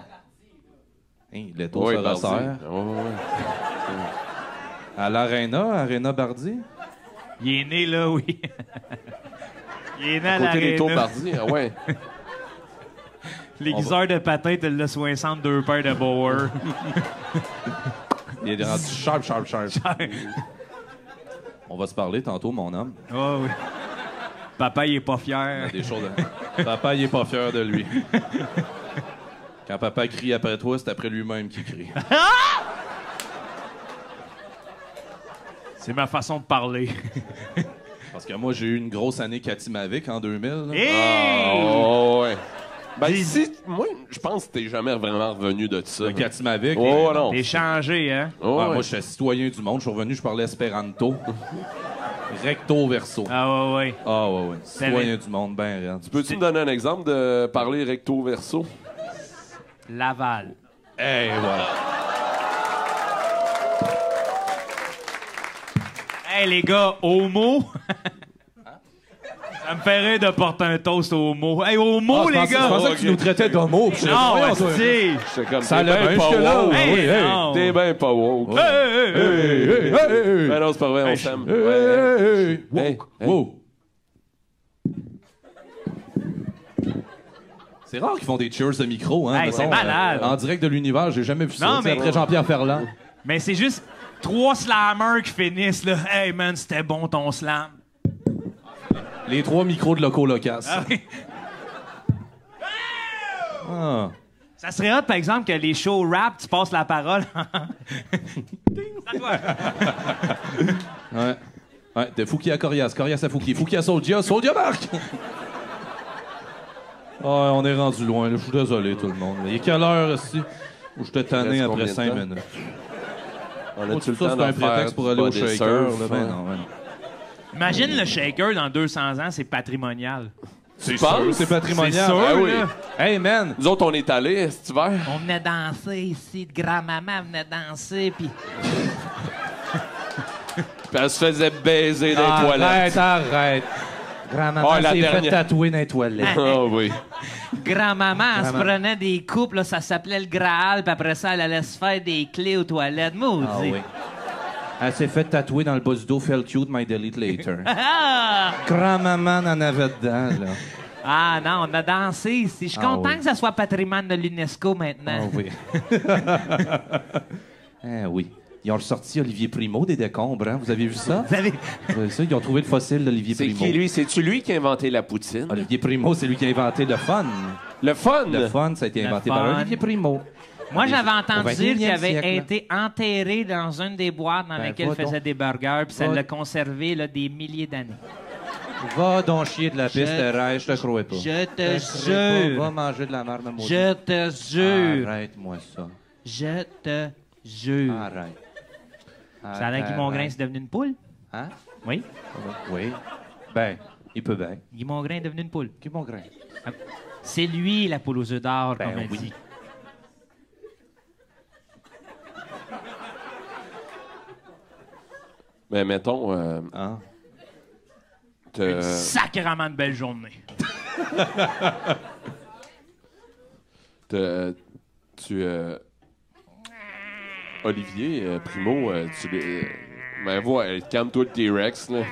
Speaker 1: Hein, l'étau
Speaker 2: Oui,
Speaker 1: se resserre. À l'Arena Bardi?
Speaker 3: Il est né là, oui. Il est né à
Speaker 2: Côté des taux
Speaker 3: l'aréna.
Speaker 2: Bardi, ah ouais.
Speaker 3: L'aiguiseur de patin, t'as le 62 paires de Bauer.
Speaker 1: Il est rendu sharp. On va se parler tantôt, mon homme.
Speaker 3: Oh oui. Papa, il est pas
Speaker 1: Il y a
Speaker 3: fier.
Speaker 1: des choses. Papa, il est pas fier de lui. Quand papa crie après toi, c'est après lui-même qui crie.
Speaker 3: C'est ma façon de parler.
Speaker 1: Parce que moi, j'ai eu une grosse année Katimavik en 2000. Là.
Speaker 3: Hey!
Speaker 2: Oh, ouais. Ben, moi, je pense que t'es jamais vraiment revenu de ça.
Speaker 1: Le Katimavik.
Speaker 2: Oh, non.
Speaker 3: T'es changé, hein?
Speaker 2: Oh, ouais.
Speaker 1: Moi, je suis citoyen du monde. Je suis revenu, je parlais espéranto. Recto verso.
Speaker 3: Ah ouais.
Speaker 1: Ah ouais. Citoyen du monde, ben rien.
Speaker 2: Peux-tu me donner un exemple de parler recto verso?
Speaker 3: Laval.
Speaker 1: Hey, voilà.
Speaker 3: Hey, les gars, homo. Ça me fait rire de porter un toast au homo. Hey, homo, les gars!
Speaker 1: Je pensais que tu nous traitais d'homo.
Speaker 3: Non, c'est...
Speaker 2: J'étais comme,
Speaker 1: Ça
Speaker 2: t'es
Speaker 1: allait
Speaker 2: bien
Speaker 1: bien
Speaker 2: pas
Speaker 1: jusque là.
Speaker 2: woke.
Speaker 3: Hey,
Speaker 1: Oui, hey.
Speaker 3: non.
Speaker 2: T'es bien pas woke.
Speaker 1: Hey.
Speaker 2: Ben non, c'est pas vrai, on s'aime.
Speaker 1: Hey.
Speaker 2: Hey, hey.
Speaker 1: Wow. C'est rare qu'ils font des cheers de micro, hein.
Speaker 3: Hey, c'est
Speaker 1: mettons,
Speaker 3: malade.
Speaker 1: en direct de l'univers, j'ai jamais vu ça.
Speaker 3: Non,
Speaker 1: Tu sais,
Speaker 3: mais-
Speaker 1: après Jean-Pierre Ferland.
Speaker 3: Mais c'est juste 3 slammers qui finissent, là. Hey, man, c'était bon ton slam.
Speaker 1: Les 3 micros de Loco Locas.
Speaker 3: Ah oui.
Speaker 1: Ah.
Speaker 3: Ça serait hot, par exemple, que les shows rap, tu passes la parole. Ding, c'est à toi.
Speaker 1: Ouais, de Fouki à Corias, Corias à Fouki, Fouki à Soldia, Soldia Marc! On est rendu loin, là. Je suis désolé, tout le monde. Il est quelle heure, ici? Où j'étais tanné
Speaker 2: Reste
Speaker 1: après
Speaker 2: combien de
Speaker 1: 5
Speaker 2: temps?
Speaker 1: minutes.
Speaker 2: On
Speaker 1: Oh,
Speaker 2: a-tu le
Speaker 1: ça,
Speaker 2: temps
Speaker 1: c'est
Speaker 2: d'en
Speaker 1: un prétexte
Speaker 2: faire
Speaker 1: pour
Speaker 2: du
Speaker 1: aller au
Speaker 2: body
Speaker 1: shaker.
Speaker 2: surf,
Speaker 1: Là, ben
Speaker 2: hein?
Speaker 1: non, ben non.
Speaker 3: Imagine le shaker dans 200 ans, c'est patrimonial.
Speaker 1: C'est
Speaker 2: penses?
Speaker 1: sûr, c'est patrimonial.
Speaker 3: C'est sûr,
Speaker 1: Ah oui.
Speaker 3: là.
Speaker 1: Hey, man!
Speaker 2: Nous autres, on est allés cet hiver.
Speaker 3: On venait danser ici, grand-maman venait danser, puis...
Speaker 2: Puis elle se faisait baiser dans les toilettes.
Speaker 1: Arrête. Grand-maman
Speaker 2: Ah, la
Speaker 1: s'est fait
Speaker 2: dernière.
Speaker 1: tatouer dans les toilettes.
Speaker 2: Ah oui.
Speaker 3: Grand-maman, elle se
Speaker 1: Grand-maman.
Speaker 3: prenait des coupes, là, ça s'appelait le Graal, puis après ça, elle allait se faire des clés aux toilettes. Maudit.
Speaker 1: Ah oui. Elle s'est fait tatouer dans le bas du dos, felt cute, my delete later.
Speaker 3: Ah!
Speaker 1: Grand-maman en avait dedans, là.
Speaker 3: Ah non, on a dansé ici. Je suis
Speaker 1: Ah
Speaker 3: content
Speaker 1: oui.
Speaker 3: que ça soit patrimoine de l'UNESCO maintenant.
Speaker 1: Ah oui. Ah oui. Ils ont ressorti Olivier Primo des décombres, hein? Vous avez vu ça?
Speaker 3: Vous avez...
Speaker 1: Vous avez vu ça? Ils ont trouvé le fossile d'Olivier
Speaker 2: C'est
Speaker 1: Primo.
Speaker 2: qui, lui? C'est-tu lui qui a inventé la poutine?
Speaker 1: Olivier Primo, c'est lui qui a inventé le fun.
Speaker 2: Le fun!
Speaker 1: Le fun, ça a été
Speaker 3: Le
Speaker 1: inventé
Speaker 3: fun.
Speaker 1: par Olivier Primo.
Speaker 3: Moi, j'avais
Speaker 1: Au
Speaker 3: entendu dire
Speaker 1: 21e
Speaker 3: qu'il avait
Speaker 1: siècle.
Speaker 3: été enterré dans une des boîtes dans
Speaker 1: Ben,
Speaker 3: lesquelles
Speaker 1: va
Speaker 3: il faisait
Speaker 1: donc.
Speaker 3: des burgers, puis ça
Speaker 1: Va-
Speaker 3: l'a conservé là, des milliers d'années.
Speaker 1: Va donc chier de la piste
Speaker 3: Je-
Speaker 1: de rail, je te crois pas.
Speaker 3: Je te
Speaker 1: crois pas.
Speaker 3: jure.
Speaker 1: Va manger de la marde, maudit.
Speaker 3: Je te jure.
Speaker 1: Arrête-moi ça.
Speaker 3: Je te jure.
Speaker 1: Arrête.
Speaker 3: Ça a l'air que Guy Mongrain, c'est devenu une poule?
Speaker 1: Hein?
Speaker 3: Oui.
Speaker 1: Oui. Ben, il peut bien.
Speaker 3: Guy Mongrain est devenu une poule.
Speaker 1: Qui Mongrain?
Speaker 3: C'est lui, la poule aux œufs d'or,
Speaker 1: Ben
Speaker 3: comme on
Speaker 1: oui.
Speaker 3: dit.
Speaker 2: Mais mettons,
Speaker 1: Hein?
Speaker 3: Sacrément de belle journée.
Speaker 2: Olivier Primo, ben ouais, calme-toi le T-Rex, là.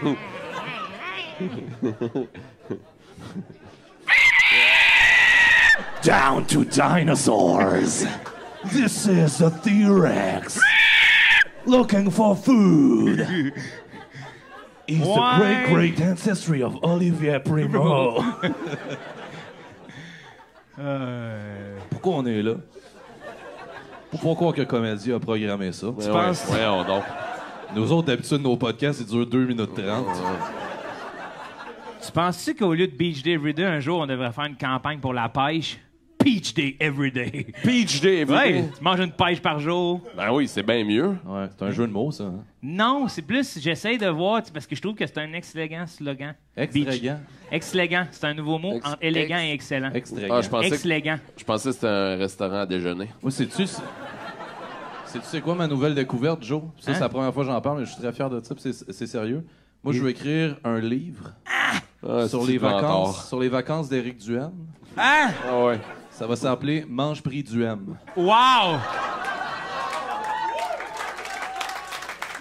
Speaker 1: Down to dinosaurs. This is a T-Rex. Looking for food. It's
Speaker 3: Ouais.
Speaker 1: the great ancestry of Olivier Primo. Pourquoi on est là? Pourquoi que Comédie a programmé ça?
Speaker 2: Tu penses? Ouais, donc.
Speaker 1: Nous autres, d'habitude, nos podcasts, ils durent 2 minutes 30.
Speaker 3: Tu penses-tu qu'au lieu de Beach Day Everyday, un jour, on devrait faire une campagne pour la pêche? Peach Day Everyday.
Speaker 2: Peach Day,
Speaker 3: Ouais, tu manges une pêche par jour.
Speaker 2: Ben oui, c'est bien mieux.
Speaker 1: Ouais, c'est un jeu de mots, ça. Hein?
Speaker 3: Non, c'est plus, j'essaie de voir, parce que je trouve que c'est un excellent slogan.
Speaker 1: Extravagant.
Speaker 3: Excellent, c'est un nouveau mot entre élégant et excellent.
Speaker 1: Extravagant.
Speaker 2: Ah, je pensais
Speaker 3: Excellent.
Speaker 2: que c'était un restaurant à déjeuner.
Speaker 1: Moi, sais-tu c'est quoi ma nouvelle découverte, Joe? Ça,
Speaker 3: Hein?
Speaker 1: c'est la première fois que j'en parle, mais je suis très fier de ça, puis c'est sérieux. Moi, je veux écrire un livre
Speaker 2: Ah,
Speaker 1: sur
Speaker 2: c'est
Speaker 1: les
Speaker 2: mentor.
Speaker 1: vacances d'Éric Duhem.
Speaker 3: Hein?
Speaker 2: Ah ouais.
Speaker 1: Ça va s'appeler Mange prix Duhem.
Speaker 3: Wow!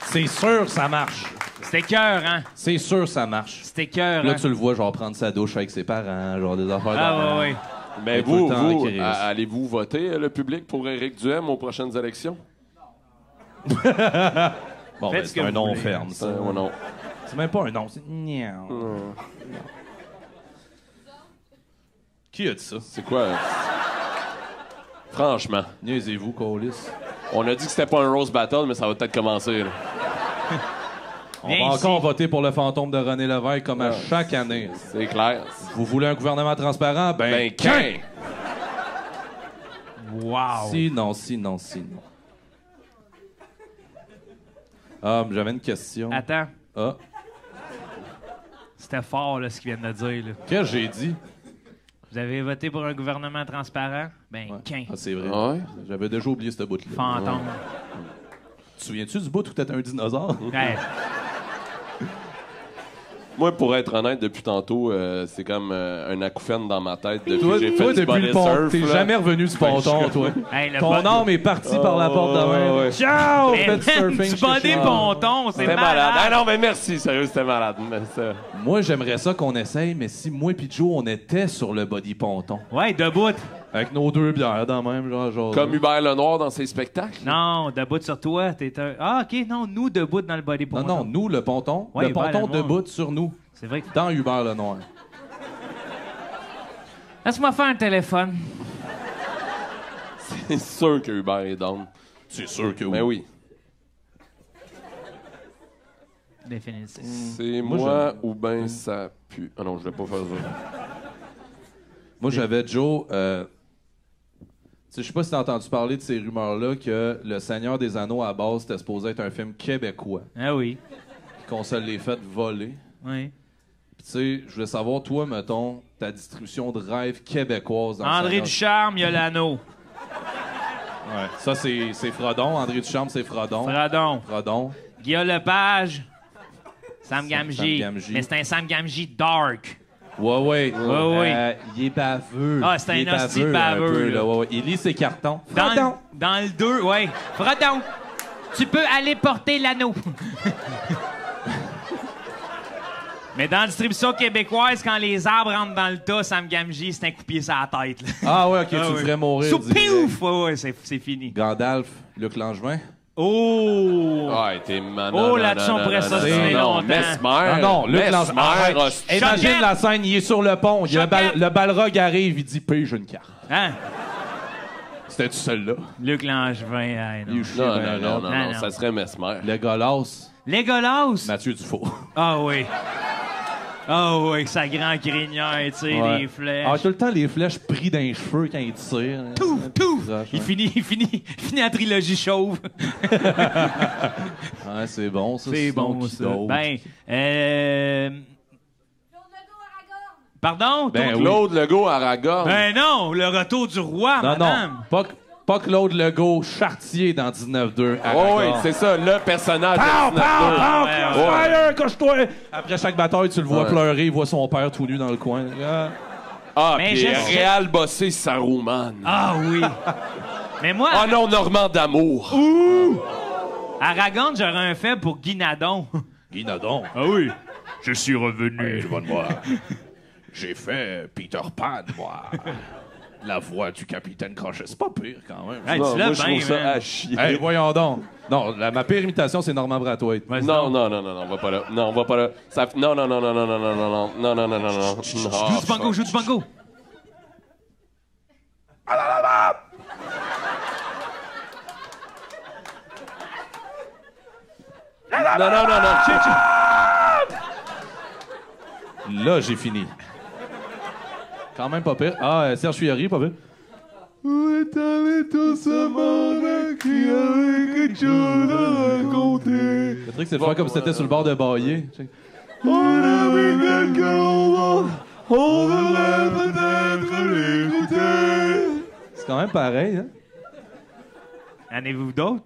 Speaker 1: C'est sûr, ça marche.
Speaker 3: C'était cœur, hein?
Speaker 1: C'est sûr, ça marche.
Speaker 3: C'était cœur,
Speaker 1: Là,
Speaker 3: hein?
Speaker 1: tu le vois, genre prendre sa douche avec ses parents, genre des affaires
Speaker 3: Ah,
Speaker 1: de-
Speaker 3: ouais, ouais.
Speaker 2: Mais
Speaker 1: tout le
Speaker 2: vous,
Speaker 1: temps en crise.
Speaker 2: allez-vous voter, le public, pour Éric Duhem aux prochaines élections?
Speaker 1: Bon,
Speaker 3: Faites
Speaker 1: ben,
Speaker 3: ce
Speaker 1: c'est
Speaker 3: que
Speaker 1: un
Speaker 3: vous
Speaker 1: nom
Speaker 3: voulez.
Speaker 1: ferme, ça.
Speaker 2: Ouais, non.
Speaker 1: C'est même pas un nom, c'est... Niao. Qui a dit ça?
Speaker 2: C'est quoi? Franchement.
Speaker 1: Niaisez-vous, Colis.
Speaker 2: On a dit que c'était pas un Rose Battle, mais ça va peut-être commencer, là.
Speaker 1: On va encore voter pour le fantôme de René Lévesque comme à chaque année.
Speaker 2: C'est clair.
Speaker 1: Vous voulez un gouvernement transparent?
Speaker 2: Ben, qu'un!
Speaker 3: Wow!
Speaker 1: Sinon. Ah, mais j'avais une question.
Speaker 3: Attends,
Speaker 1: Ah,
Speaker 3: c'était fort, là, ce qu'il vient de dire, là.
Speaker 1: qu'est-ce que j'ai dit?
Speaker 3: Vous avez voté pour un gouvernement transparent? Ben, qu'un.
Speaker 1: Ah, c'est vrai.
Speaker 2: Ouais.
Speaker 1: J'avais déjà oublié cette bout-là.
Speaker 3: Fantôme.
Speaker 1: Tu te souviens-tu du bout où t'étais un dinosaure?
Speaker 3: Hey,
Speaker 2: Moi, pour être honnête, depuis tantôt, c'est comme un acouphène dans ma tête depuis
Speaker 1: Toi,
Speaker 2: que j'ai fait
Speaker 1: toi,
Speaker 2: du
Speaker 1: depuis
Speaker 2: body
Speaker 1: le pont,
Speaker 2: surf.
Speaker 1: t'es
Speaker 2: là.
Speaker 1: jamais revenu du ponton, toi.
Speaker 3: hey, le
Speaker 1: Ton
Speaker 3: body-
Speaker 1: âme est parti par la porte de même.
Speaker 2: ouais.
Speaker 1: Ciao!
Speaker 3: Hey,
Speaker 1: Faites du
Speaker 3: man,
Speaker 1: surfing.
Speaker 3: tu bats des pontons, c'est
Speaker 2: C'était malade.
Speaker 3: malade.
Speaker 2: Ah non, mais merci, sérieux, c'était malade. Mais ça...
Speaker 1: Moi, j'aimerais ça qu'on essaye, mais si moi et Joe, on était sur le body ponton,
Speaker 3: Ouais, debout.
Speaker 1: avec nos 2 bières dans le même genre.
Speaker 2: Comme Hubert Lenoir dans ses spectacles.
Speaker 3: Non, debout sur toi, t'es un... Ah, OK, non, nous, debout dans le body
Speaker 1: Non,
Speaker 3: ponton.
Speaker 1: non, nous, le ponton.
Speaker 3: Ouais,
Speaker 1: le
Speaker 3: Hubert
Speaker 1: ponton
Speaker 3: Lenoir.
Speaker 1: debout sur nous,
Speaker 3: C'est vrai que...
Speaker 1: dans Hubert Lenoir.
Speaker 3: Laisse-moi faire un téléphone.
Speaker 2: C'est sûr que Hubert est down.
Speaker 1: C'est sûr que oui.
Speaker 2: Mais oui.
Speaker 3: Définitif.
Speaker 2: C'est moi ou ben ça pue. Ah non, je vais pas faire ça.
Speaker 1: Moi, j'avais Joe. Tu sais, je sais pas si t'as entendu parler de ces rumeurs-là que Le Seigneur des Anneaux, à base, c'était supposé être un film québécois,
Speaker 3: Ah oui.
Speaker 1: puis qu'on se l'ait fait voler.
Speaker 3: Oui.
Speaker 1: Puis tu sais, je voulais savoir, toi, mettons, ta distribution de rêve québécoise dans Le
Speaker 3: André
Speaker 1: Seigneur-
Speaker 3: Ducharme, il y a l'anneau.
Speaker 1: Ouais. Ça, c'est Frodon. André Ducharme, c'est Frodon.
Speaker 3: Fradon.
Speaker 1: Frodon.
Speaker 3: Guillaume Lepage. Sam Gamgee.
Speaker 1: Gamgee.
Speaker 3: Mais c'est un Sam Gamgee dark.
Speaker 1: Ouais.
Speaker 3: Ouais.
Speaker 1: Il est baveux.
Speaker 3: Ah, c'est
Speaker 1: Il est
Speaker 3: un hostie de baveux,
Speaker 1: un peu,
Speaker 3: là.
Speaker 1: Ouais. Il lit ses cartons.
Speaker 3: Dans le 2, ouais. Fradon. Tu peux aller porter l'anneau. Mais dans la distribution québécoise, quand les arbres rentrent dans le tas, Sam Gamgee, c'est un coup de pied sur la tête. Là.
Speaker 1: Ah ouais, ok, tu
Speaker 3: Ah
Speaker 1: le
Speaker 3: ouais.
Speaker 1: ferais mourir.
Speaker 3: Sous
Speaker 1: direct.
Speaker 3: piouf! Ouais, c'est fini.
Speaker 1: Gandalf, Luc Langevin.
Speaker 3: Oh!
Speaker 2: Ouais, t'es man.
Speaker 3: Oh, là-dessus, on pourrait s'ostiner longtemps.
Speaker 2: Mesmer.
Speaker 1: Non, Luc Langevin.
Speaker 2: Mesmer.
Speaker 1: Arrête. Imagine la scène, il est sur le pont.
Speaker 3: Choquette.
Speaker 1: Le Balrog arrive, il dit pige une carte.
Speaker 3: Hein?
Speaker 1: C'était-tu celle-là?
Speaker 3: Luc Langevin, hey, non.
Speaker 1: Il est chier,
Speaker 2: Non,
Speaker 1: ben,
Speaker 2: non,
Speaker 1: là.
Speaker 3: Non.
Speaker 2: ça serait Mesmer.
Speaker 1: Le Golas,
Speaker 3: Légolas!
Speaker 1: Mathieu Dufault.
Speaker 3: Ah oui. Ah oui, avec sa grande crinière, tu sais,
Speaker 1: Ouais.
Speaker 3: les flèches.
Speaker 1: Ah, tout le temps, les flèches pris dans les cheveux quand il tire.
Speaker 3: Tout!
Speaker 1: Croche,
Speaker 3: Il
Speaker 1: ouais.
Speaker 3: finit en trilogie chauve.
Speaker 1: Ouais, c'est bon, ça.
Speaker 3: C'est
Speaker 1: sinon,
Speaker 3: bon,
Speaker 1: qui
Speaker 3: ça.
Speaker 1: d'autre?
Speaker 3: Ben, pardon?
Speaker 1: Ben
Speaker 3: Toi-
Speaker 1: oui.
Speaker 2: Claude Legault Aragorn.
Speaker 3: Ben non, le retour du roi,
Speaker 1: Non,
Speaker 3: madame.
Speaker 1: non, pas Claude Legault, Chartier dans 19-2.
Speaker 2: Oh, oui, c'est ça, le personnage. de 19-2.
Speaker 1: Fire, coche-toi! Après chaque bataille, tu le vois
Speaker 2: Ouais.
Speaker 1: pleurer, il voit son père tout nu dans le coin. Ah.
Speaker 2: Ah,
Speaker 3: Mais
Speaker 2: puis
Speaker 3: je sais-
Speaker 2: Réal Bossé Saruman.
Speaker 3: Ah oui. Mais moi,
Speaker 2: Ah non, Normand d'amour.
Speaker 3: Aragorn, j'aurais un faible pour Guy Nadon.
Speaker 1: Guy Nadon.
Speaker 3: Ah oui. Je suis revenu.
Speaker 1: Je vois de moi. J'ai fait Peter Pan, moi. La voix du capitaine Crochet. C'est pas pire, quand même.
Speaker 3: Hey,
Speaker 2: Non,
Speaker 3: tu l'as
Speaker 2: moi, je
Speaker 3: bien,
Speaker 2: trouve ça
Speaker 3: man.
Speaker 2: à chier.
Speaker 1: Hey, voyons donc. Non, ma pire imitation, c'est Normand Brathwaite.
Speaker 3: Vas-y
Speaker 2: Non,
Speaker 3: donc.
Speaker 2: non, on va pas là. Non, on va pas là. Ça... Non.
Speaker 3: Joue du bango, joue du bango.
Speaker 2: Non.
Speaker 1: Là, j'ai fini. Quand même pas pire. Ah, Serge Fiori, pas pire. Où est allé tout ce monde qui avait quelque chose à raconter? Le truc, c'est de faire comme si c'était sur le bord de Baillé. On avait on devrait peut-être l'écouter. C'est quand même pareil, hein?
Speaker 3: En avez-vous d'autres?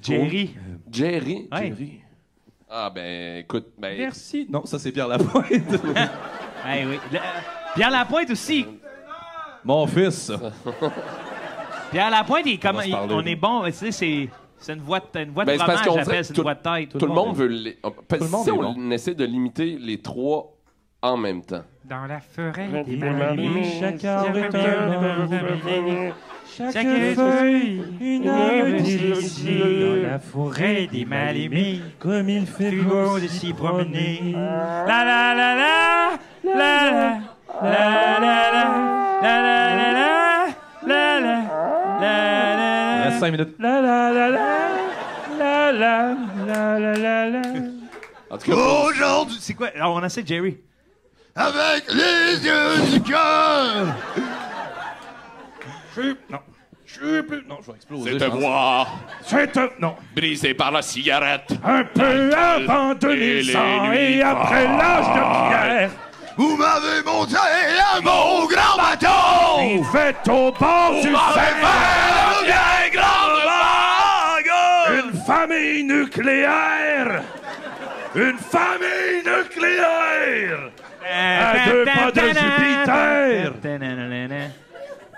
Speaker 2: Jerry.
Speaker 3: Jerry. Ouais.
Speaker 1: Jerry.
Speaker 2: Ah, ben, écoute, ben...
Speaker 1: Merci. Non, ça, c'est Pierre Lapointe.
Speaker 3: Hey, oui. Pierre Lapointe aussi.
Speaker 1: Mon fils.
Speaker 3: Pierre Lapointe, il est comme,
Speaker 1: On va se parler,
Speaker 3: on
Speaker 1: là.
Speaker 3: est bon. Tu sais, c'est une voix de
Speaker 2: Ben, c'est
Speaker 3: fromage,
Speaker 2: parce qu'on
Speaker 3: j'appelle,
Speaker 2: dirait
Speaker 3: c'est
Speaker 2: tout-
Speaker 3: une voix de tête.
Speaker 2: Tout le monde veut... Parce que
Speaker 1: le monde
Speaker 2: si
Speaker 1: est
Speaker 2: on
Speaker 1: bon.
Speaker 2: essaie de limiter les trois en même temps...
Speaker 3: Dans la forêt
Speaker 2: des
Speaker 3: chaque
Speaker 1: arbre est un
Speaker 3: chaque feuille, une âme délicieux. Dans la forêt des mal-aimés,
Speaker 1: Comme il fait
Speaker 3: plus beau de s'y promener. La la la la, la la la la la la la la la
Speaker 1: 5 minutes.
Speaker 3: La la la la la la la la la la.
Speaker 2: En tout cas,
Speaker 3: Aujourd'hui, c'est quoi? Alors, on essaie Jerry.
Speaker 4: Avec les yeux du cœur.
Speaker 1: Non. Je suis plus. Non, je vais exploser.
Speaker 2: c'est te voir
Speaker 1: Non.
Speaker 2: brisé par la cigarette.
Speaker 1: Un peu avant 2100 et après l'âge de pierre.
Speaker 4: Vous m'avez monté à mon grand bateau.
Speaker 1: Il fait au bord du Seine.
Speaker 2: bien grande vague.
Speaker 1: Une famille nucléaire. Une famille nucléaire. À 2 pas de Jupiter.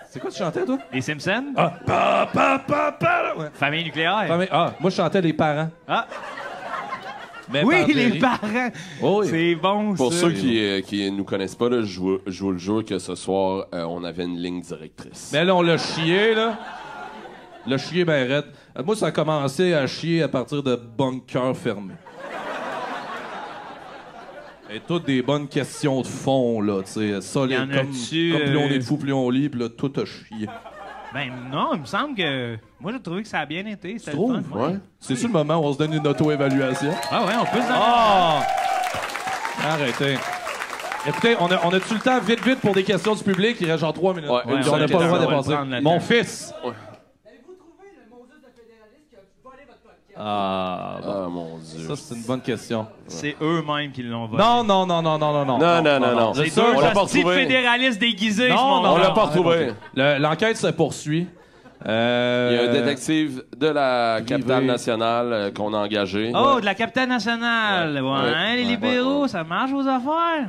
Speaker 1: C'est quoi tu chantais, toi?
Speaker 3: Les Simpsons?
Speaker 1: Ah, ouais.
Speaker 3: Famille nucléaire?
Speaker 1: Moi, je chantais Les Parents.
Speaker 3: Ah.
Speaker 1: Mais
Speaker 3: Oui,
Speaker 1: par
Speaker 3: les
Speaker 1: Jerry.
Speaker 3: parents!
Speaker 1: Oh, oui.
Speaker 3: C'est bon,
Speaker 2: Pour
Speaker 3: ça.
Speaker 2: ceux qui nous connaissent pas, là, je vous le jure que ce soir, on avait une ligne directrice.
Speaker 1: Mais là, on l'a chié, là. Le chié ben raide. Moi, ça a commencé à chier à partir de bunkers fermés. Et toutes des bonnes questions de fond, là, tu sais. Ça,
Speaker 3: Y en
Speaker 1: comme
Speaker 3: a-tu,
Speaker 1: plus on est de fou, plus on lit, puis là, tout a chié.
Speaker 3: Ben non, il me semble que... Moi, j'ai trouvé que ça a bien été. C'était le
Speaker 1: Trouves?
Speaker 3: fun.
Speaker 2: Ouais.
Speaker 1: C'est-tu le moment où on se donne une auto-évaluation?
Speaker 3: Ah ouais, on peut se donner.
Speaker 1: Ah! Arrêtez. Écoutez, on a-tu le temps vite pour des questions du public? Il reste genre 3 minutes.
Speaker 2: Ouais,
Speaker 1: on n'a
Speaker 2: une
Speaker 1: pas le droit de
Speaker 3: on va le
Speaker 1: dépasser.
Speaker 3: prendre, le
Speaker 1: Mon
Speaker 3: temps.
Speaker 1: fils!
Speaker 5: Avez-vous trouvé le Moses de fédéraliste qui a volé votre podcast?
Speaker 1: Ah, bon.
Speaker 2: Ah, mon Dieu.
Speaker 1: Ça, c'est une bonne question.
Speaker 3: C'est eux-mêmes qui l'ont volé.
Speaker 1: Non.
Speaker 2: Non.
Speaker 3: C'est
Speaker 1: C'est
Speaker 3: deux
Speaker 1: sûr, on l'a pas
Speaker 3: hosties de
Speaker 2: retrouvé.
Speaker 3: fédéralistes déguisés,
Speaker 1: Non,
Speaker 3: ce monde.
Speaker 1: non,
Speaker 2: On l'a pas retrouvé.
Speaker 1: L'enquête se poursuit.
Speaker 2: Il y a un détective de la capitale nationale qu'on a engagé.
Speaker 3: Oh, de la capitale nationale. Ouais,
Speaker 2: Ouais.
Speaker 3: hein, les
Speaker 2: Ouais.
Speaker 3: libéraux, ça marche vos affaires?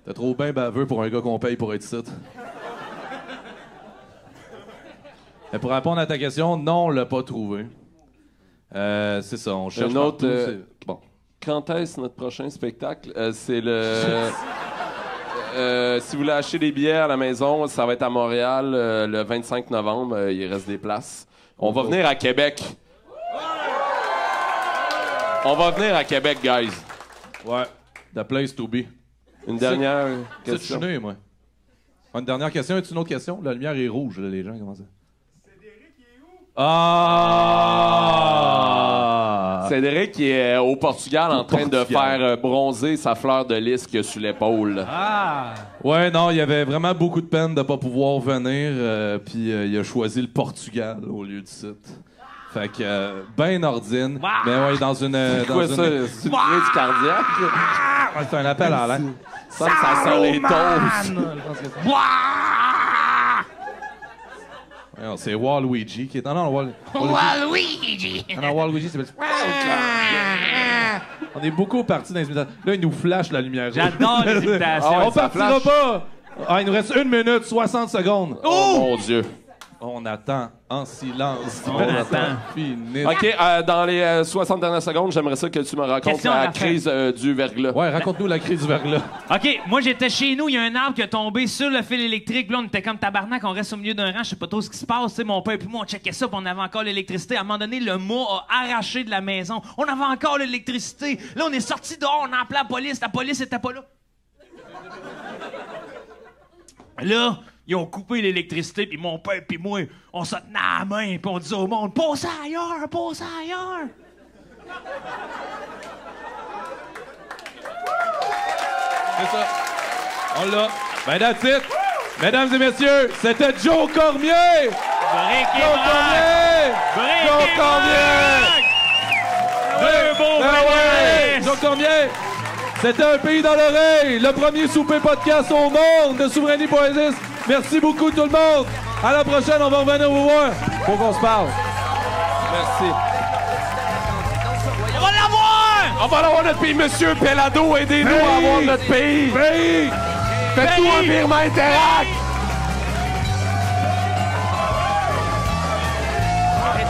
Speaker 1: T'es trop bien baveux pour un gars qu'on paye pour être ici. Mais pour répondre à ta question, non, on l'a pas trouvé. C'est ça, on cherche
Speaker 2: Un autre,
Speaker 1: partout, c'est- Bon.
Speaker 2: Quand est-ce notre prochain spectacle? C'est le... si vous voulez acheter des billets à la maison, ça va être à Montréal le 25 novembre. Il reste des places. On va venir à Québec. On va venir à Québec, guys.
Speaker 1: Ouais. The place to be.
Speaker 2: Une dernière
Speaker 1: C'est
Speaker 2: question.
Speaker 1: chiné, moi. Une dernière question, est-ce une autre question? La lumière est rouge, là, les gens commencent à... Ah!
Speaker 2: Cédric qui est au Portugal en train de
Speaker 1: Portugal.
Speaker 2: faire bronzer sa fleur de lys qu'il a sur l'épaule.
Speaker 3: Ah!
Speaker 1: Ouais, non, il y avait vraiment beaucoup de peine de pas pouvoir venir, puis il a choisi le Portugal au lieu du site. Fait que, ben ordine.
Speaker 3: Wow.
Speaker 1: Mais ouais, dans une... dans
Speaker 2: Quoi
Speaker 1: une-
Speaker 2: ça? C'est une crise cardiaque?
Speaker 1: Ouais, c'est un appel à l'air.
Speaker 2: Ça sent les toasts.
Speaker 1: Ouais, c'est Waluigi qui est... Non, Waluigi! Non, Waluigi, c'est... On est beaucoup partis dans les imitations. Là, il nous flash la lumière rouge.
Speaker 3: J'adore les imitations.
Speaker 1: On partira pas! Ah, il nous reste 1 minute 60 secondes.
Speaker 2: Oh mon Dieu.
Speaker 1: On attend en silence.
Speaker 3: On attend.
Speaker 1: Fini.
Speaker 2: OK, dans les 60 dernières secondes, j'aimerais ça que tu me racontes
Speaker 3: Question à
Speaker 2: la
Speaker 3: la fin.
Speaker 2: crise du verglas.
Speaker 1: Ouais, raconte-nous la crise du verglas.
Speaker 3: OK, moi, j'étais chez nous, il y a un arbre qui a tombé sur le fil électrique. Puis là, on était comme tabarnak, on reste au milieu d'un rang, je sais pas trop ce qui se passe. Tu sais, mon père et moi, on checkait ça, puis on avait encore l'électricité. À un moment donné, le mât a arraché de la maison. On avait encore l'électricité. Là, on est sorti dehors, on a appelé la police. La police était pas là. Là, ils ont coupé l'électricité, puis mon père puis moi, on se tenait à la main, puis on disait au monde, passez ailleurs, passez ailleurs.
Speaker 1: C'est ça. On l'a. Ben, that's it. Mesdames et messieurs, c'était Joe Cormier! Joe Cormier! Joe Cormier!
Speaker 3: Deux beaux
Speaker 1: Ben ouais! Joe Cormier! C'était Un pays dans l'oreille, le premier souper podcast au monde de Souveraineté Poésis. Merci beaucoup tout le monde. À la prochaine, on va revenir vous voir. Faut qu'on se parle.
Speaker 2: Merci.
Speaker 3: On va l'avoir!
Speaker 2: On va avoir notre pays, Monsieur Pelado. Aidez-nous à avoir notre pays. Faites-nous un virement Interact.
Speaker 5: Arrête,